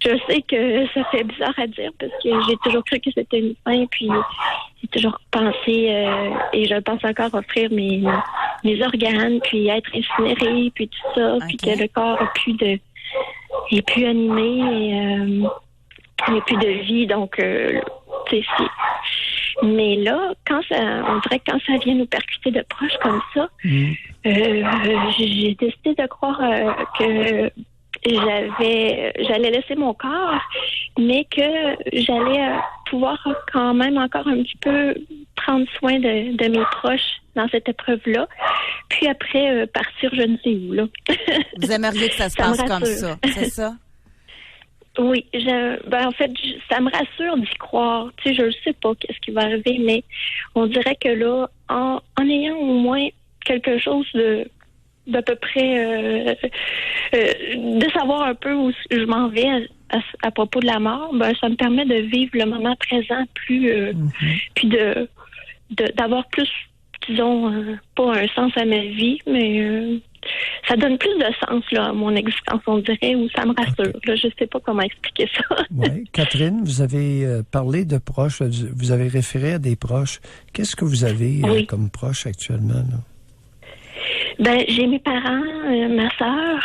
Je sais que ça fait bizarre à dire parce que j'ai toujours cru que c'était une fin, puis j'ai toujours pensé, et je pense encore offrir mes organes, puis être incinéré, puis tout ça, puis que le corps est plus animé, il n'y a plus de vie, donc, tu sais, mais là, on dirait que quand ça vient nous percuter de proche comme ça, j'ai décidé de croire que j'allais laisser mon corps, mais que j'allais pouvoir quand même encore un petit peu prendre soin de mes proches dans cette épreuve-là. Puis après, partir je ne sais où, là. Vous aimeriez que ça se passe comme ça, c'est ça? Oui, en fait, ça me rassure d'y croire. Tu sais, je ne sais pas qu'est-ce qui va arriver, mais on dirait que là, en ayant au moins quelque chose d'à peu près, de savoir un peu où je m'en vais à propos de la mort, ça me permet de vivre le moment présent plus, puis d'avoir plus, disons, pas un sens à ma vie, mais ça donne plus de sens là, à mon existence, on dirait, ou ça me rassure. Là, je sais pas comment expliquer ça. Oui. Catherine, vous avez parlé de proches, vous avez référé à des proches. Qu'est-ce que vous avez comme proches actuellement, là? Ben, j'ai mes parents, ma sœur,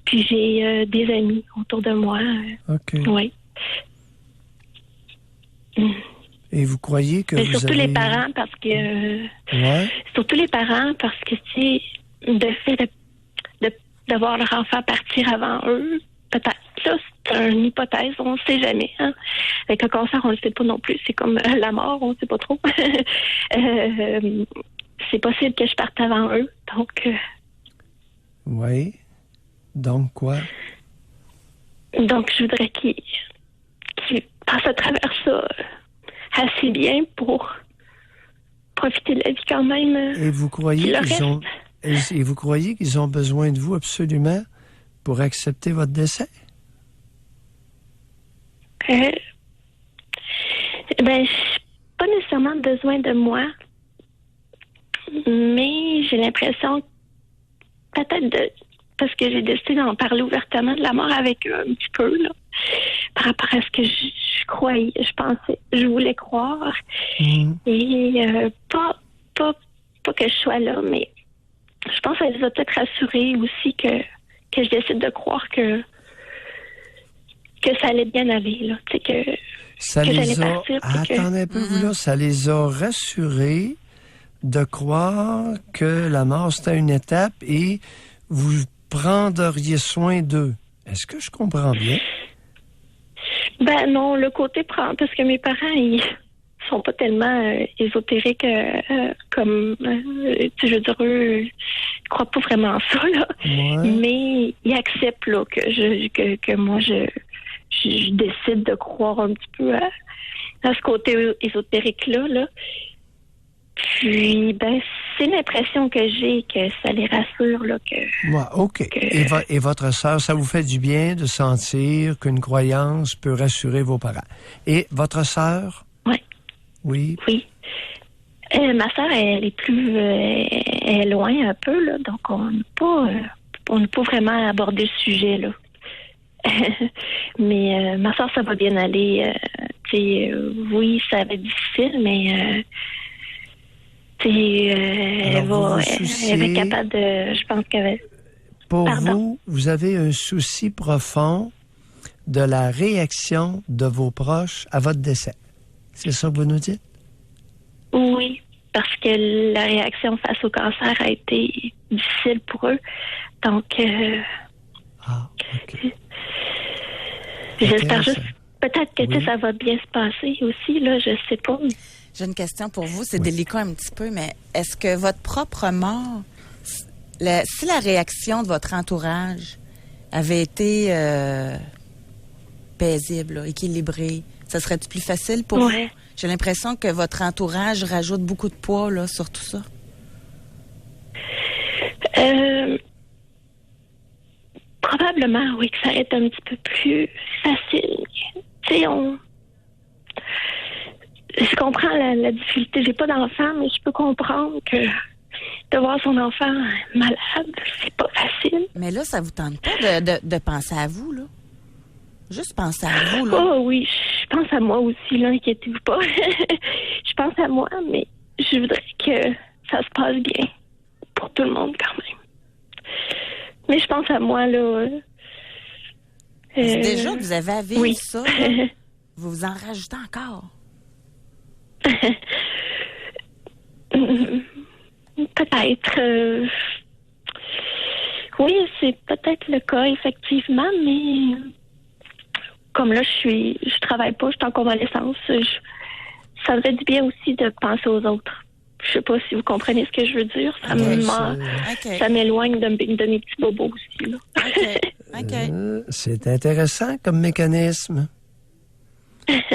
puis j'ai des amis autour de moi. OK. Oui. Et vous croyez que mais vous surtout avez... les parents, parce que... Ouais. Surtout les parents, parce que, tu sais, de fait de voir leur enfant partir avant eux, peut-être, là, c'est une hypothèse, on ne sait jamais. Hein? Avec un cancer, on ne le sait pas non plus. C'est comme la mort, on ne sait pas trop. C'est possible que je parte avant eux, donc... Oui. Donc quoi? Donc, je voudrais qu'ils passent à travers ça assez bien pour profiter de la vie quand même. Et vous croyez qu'ils ont besoin de vous absolument pour accepter votre décès? Ben, pas nécessairement besoin de moi, mais j'ai l'impression peut-être parce que j'ai décidé d'en parler ouvertement de la mort avec eux un petit peu, là, par rapport à ce que je croyais, je pensais, je voulais croire. Et pas que je sois là, mais je pense qu'elle les a peut-être rassurés aussi que je décide de croire que ça allait bien aller, là. Tu sais, que j'allais partir. Attendez un peu, vous, là, ça les a rassurés de croire que la mort, c'était une étape et vous prendriez soin d'eux. Est-ce que je comprends bien? Ben non, le côté parce que mes parents, ils sont pas tellement ésotériques comme, tu sais, je veux dire, eux, ils croient pas vraiment à ça, là. Ouais. Mais ils acceptent, là, que moi, je décide de croire un petit peu à ce côté ésotérique-là, là. Puis, ben, c'est l'impression que j'ai que ça les rassure, là, que... Ouais, OK. Et votre sœur, ça vous fait du bien de sentir qu'une croyance peut rassurer vos parents. Et votre sœur? Oui. Oui? Oui. Ma sœur, elle est loin un peu, là, donc on n'a pas vraiment abordé le sujet, là. Mais ma sœur, ça va bien aller. Tu sais, oui, ça va être difficile, mais... elle va être capable de... Je pense qu'elle va... Pour vous avez un souci profond de la réaction de vos proches à votre décès. C'est ça que vous nous dites? Oui, parce que la réaction face au cancer a été difficile pour eux. Donc... OK. J'espère juste... Peut-être que ça va bien se passer aussi, là, je sais pas. J'ai une question pour vous, c'est délicat un petit peu, mais est-ce que votre propre mort, si la réaction de votre entourage avait été paisible, là, équilibrée, ça serait-tu plus facile pour vous? J'ai l'impression que votre entourage rajoute beaucoup de poids là, sur tout ça. Probablement, oui, que ça va être un petit peu plus facile. Tu sais, je comprends la difficulté. J'ai pas d'enfant, mais je peux comprendre que de voir son enfant malade, c'est pas facile. Mais là, ça vous tente pas de penser à vous, là? Juste penser à vous, là. Oh oui, je pense à moi aussi, là, inquiétez-vous pas. Je pense à moi, mais je voudrais que ça se passe bien pour tout le monde quand même. Mais je pense à moi, là... Déjà que vous avez à vivre ça, là, vous vous en rajoutez encore. Peut-être. Oui, c'est peut-être le cas, effectivement, mais comme là, je travaille pas, je suis en convalescence. Ça me fait du bien aussi de penser aux autres. Je sais pas si vous comprenez ce que je veux dire. Ça m'éloigne de mes petits bobos aussi, là. C'est intéressant comme mécanisme.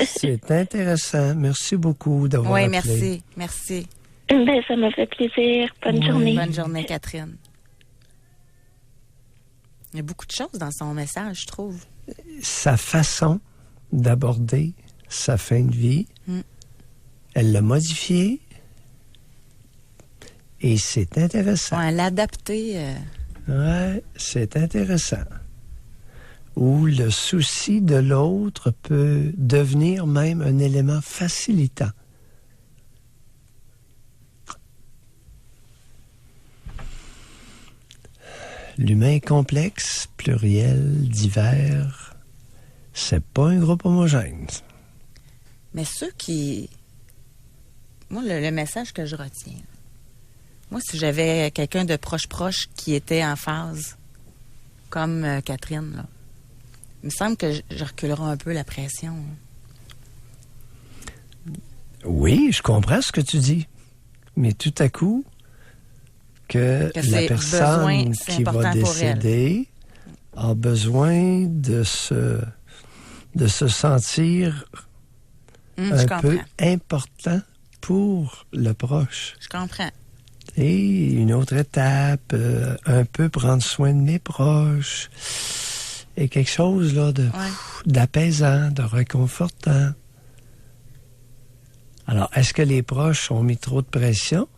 C'est intéressant. Merci beaucoup d'avoir appelé. Oui, merci. Ben, ça m'a fait plaisir. Bonne journée. Bonne journée, Catherine. Il y a beaucoup de choses dans son message, je trouve. Sa façon d'aborder sa fin de vie, elle l'a modifiée et c'est intéressant. Elle l'a adapté Ouais, c'est intéressant. Où le souci de l'autre peut devenir même un élément facilitant. L'humain est complexe, pluriel, divers. C'est pas un groupe homogène. Mais ceux qui... Moi, le message que je retiens, moi, si j'avais quelqu'un de proche qui était en phase, comme Catherine, là, il me semble que je reculerai un peu la pression. Oui, je comprends ce que tu dis. Mais tout à coup, que la personne qui va décéder a besoin de se sentir un peu important pour le proche. Je comprends. Et une autre étape, un peu prendre soin de mes proches. Et quelque chose là d'apaisant, de réconfortant. Alors, est-ce que les proches ont mis trop de pression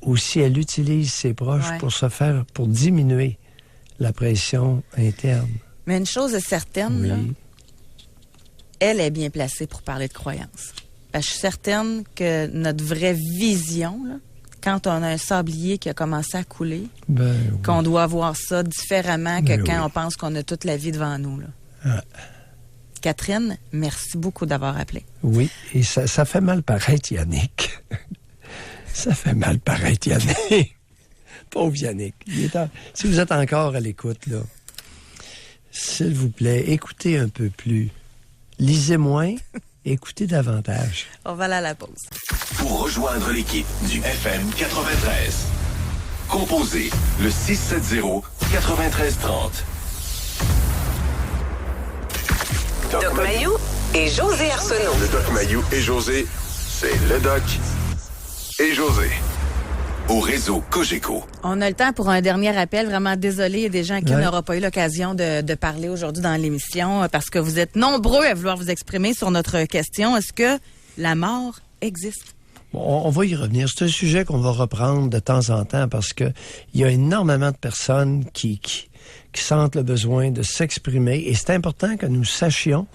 ou si elle utilise ses proches pour diminuer la pression interne? Mais une chose est certaine, là, elle est bien placée pour parler de croyances. Parce que je suis certaine que notre vraie vision, là, quand on a un sablier qui a commencé à couler, qu'on doit voir ça différemment que quand on pense qu'on a toute la vie devant nous. Là. Catherine, merci beaucoup d'avoir appelé. Oui, et ça fait mal paraître, Yannick. Ça fait mal paraître, Yannick. Pauvre Yannick. Si vous êtes encore à l'écoute, là, s'il vous plaît, écoutez un peu plus. Lisez moins, écoutez davantage. On va aller à la pause. Pour rejoindre l'équipe du FM 93, composez le 670-9330. Doc Mayou et José Arsenault. Le Doc Mayou et José, c'est le Doc et José. Au réseau Cogeco. On a le temps pour un dernier appel. Vraiment désolé, il y a des gens qui n'auront pas eu l'occasion de parler aujourd'hui dans l'émission parce que vous êtes nombreux à vouloir vous exprimer sur notre question. Est-ce que la mort existe? Bon, on va y revenir. C'est un sujet qu'on va reprendre de temps en temps parce que il y a énormément de personnes qui sentent le besoin de s'exprimer et c'est important que nous sachions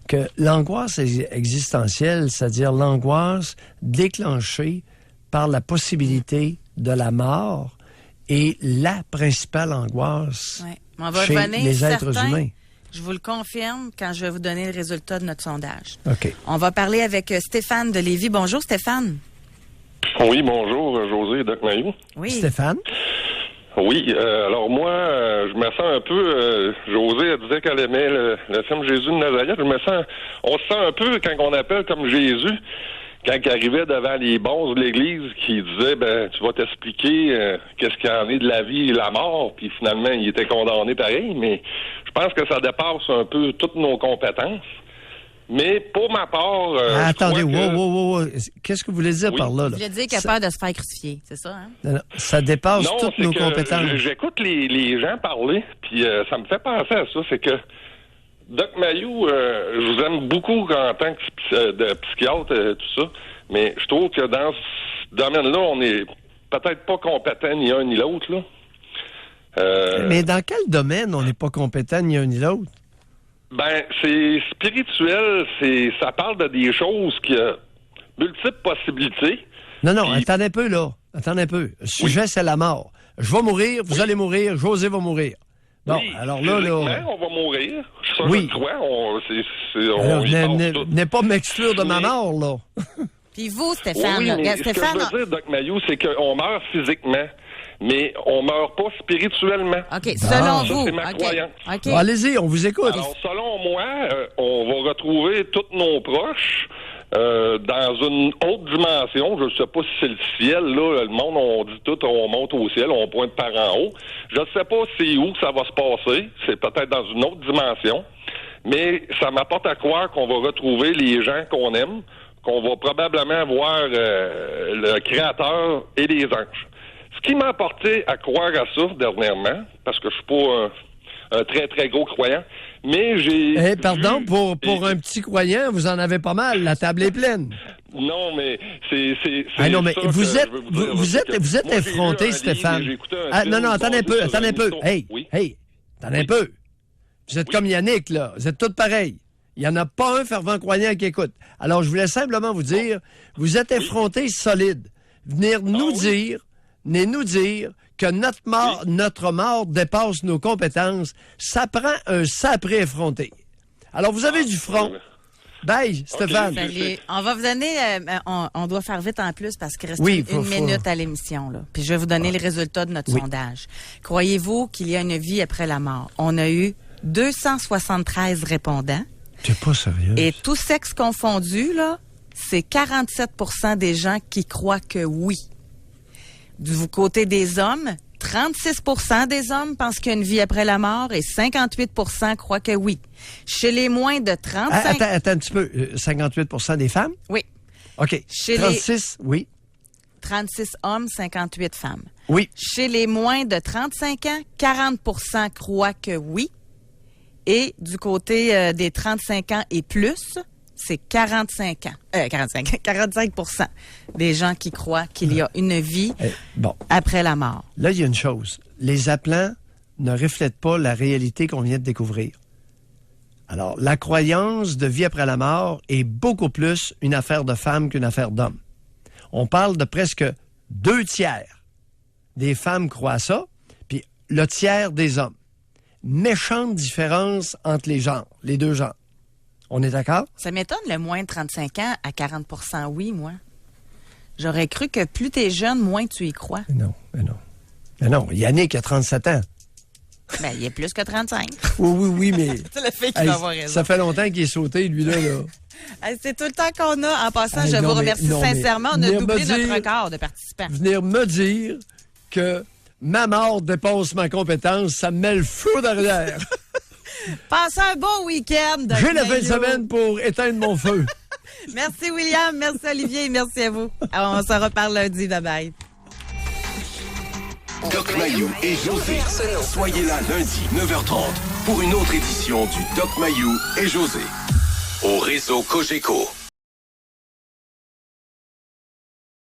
que l'angoisse existentielle, c'est-à-dire l'angoisse déclenchée par la possibilité de la mort, est la principale angoisse chez les êtres humains. Je vous le confirme quand je vais vous donner le résultat de notre sondage. OK. On va parler avec Stéphane de Lévis. Bonjour, Stéphane. Oui, bonjour, José et Doc Mayou. Oui. Stéphane? Oui, alors moi, je me sens un peu... José, elle disait qu'elle aimait le film Jésus de Nazareth. On se sent un peu, quand on appelle comme Jésus, quand il arrivait devant les bonzes de l'Église, qui disait, tu vas t'expliquer qu'est-ce qu'il y en est de la vie et la mort, puis finalement, il était condamné pareil, mais je pense que ça dépasse un peu toutes nos compétences. Mais pour ma part... attendez, wow. Qu'est-ce que vous voulez dire par là? Vous voulez dire qu'il a peur de se faire crucifier, c'est ça, hein? Non, ça dépasse toutes nos compétences. J'écoute les gens parler, puis ça me fait penser à ça, c'est que Doc Mayou, je vous aime beaucoup en tant que psychiatre, tout ça, mais je trouve que dans ce domaine-là, on est peut-être pas compétent ni un ni l'autre, là. Mais dans quel domaine on n'est pas compétent ni un ni l'autre? C'est spirituel, ça parle de des choses qui ont multiples possibilités. Non, attendez un peu, là. Attendez un peu. Le sujet, c'est la mort. Je vais mourir, vous allez mourir, José va mourir. Bon, alors là... on va mourir. Ça, oui. Je crois. N'est pas m'exclure de ma mort, là. Puis vous, Stéphane... Oui, mais Stéphane, ce que je veux dire, Doc Mayou, c'est qu'on meurt physiquement, mais on meurt pas spirituellement. OK, selon vous. C'est ma croyance. Okay. Bon, allez-y, on vous écoute. Alors, selon moi, on va retrouver tous nos proches dans une autre dimension. Je ne sais pas si c'est le ciel, là. Le monde, on dit tout, on monte au ciel, on pointe par en haut. Je ne sais pas c'est où que ça va se passer. C'est peut-être dans une autre dimension. Mais ça m'apporte à croire qu'on va retrouver les gens qu'on aime, qu'on va probablement voir le Créateur et les anges. Ce qui m'a apporté à croire à ça dernièrement, parce que je suis pas un très, très gros croyant, mais j'ai... pardon, pour un petit croyant, vous en avez pas mal, la table est pleine. Non, mais c'est Ah non, mais ça vous que êtes, je veux vous dire, vous parce êtes, que vous êtes moi, j'ai effronté, lu un Stéphane. livre, j'ai écouté un Ah, film non, attendez un peu, basé attendez un sur peu. une histoire. Hey, attendez un peu. Vous êtes comme Yannick, là. Vous êtes tous pareils. Il n'y en a pas un fervent croyant qui écoute. Alors, je voulais simplement vous dire, vous êtes effrontés solides. Venir nous dire que notre mort dépasse nos compétences, ça prend un sapré effronté. Alors, vous avez du front. Bye, Stéphane. Salut. On va vous donner... on doit faire vite en plus parce qu'il reste une faut. minute à l'émission. Là. Puis je vais vous donner les résultats de notre sondage. Croyez-vous qu'il y a une vie après la mort? On a eu 273 répondants. T'es pas sérieux? Et tout sexe confondu, là, c'est 47 % des gens qui croient que oui. Du côté des hommes, 36 % des hommes pensent qu'il y a une vie après la mort et 58 % croient que oui. Chez les moins de 35... Attends un petit peu. 58 % des femmes? Oui. OK. Chez 36, oui. 36 hommes, 58 femmes. Oui. Chez les moins de 35 ans, 40 % croient que oui. Et du côté des 35 ans et plus, c'est 45 % des gens qui croient qu'il y a une vie après la mort. Là, il y a une chose. Les appelants ne reflètent pas la réalité qu'on vient de découvrir. Alors, la croyance de vie après la mort est beaucoup plus une affaire de femmes qu'une affaire d'hommes. On parle de presque 2/3 des femmes croient ça, puis le tiers des hommes. Méchante différence entre les genres, les deux genres. On est d'accord? Ça m'étonne le moins de 35 ans à 40 % oui, moi. J'aurais cru que plus t'es jeune, moins tu y crois. Mais non, Yannick a 37 ans. Ben, il est plus que 35. Oui, mais... C'est le fait qu'il va avoir raison. Ça fait longtemps qu'il est sauté, lui-là. C'est tout le temps qu'on a. En passant, je vous remercie sincèrement. On a doublé notre record de participants. Venir me dire que ma mort dépasse ma compétence, ça me met le feu derrière. Passez un bon week-end. J'ai la fin de semaine pour éteindre mon feu. Merci, William. Merci, Olivier. Merci à vous. Alors, on se reparle lundi. Bye-bye. Doc Mayou et José. Soyez là lundi, 9h30, pour une autre édition du Doc Mayou et José. Au réseau Cogeco.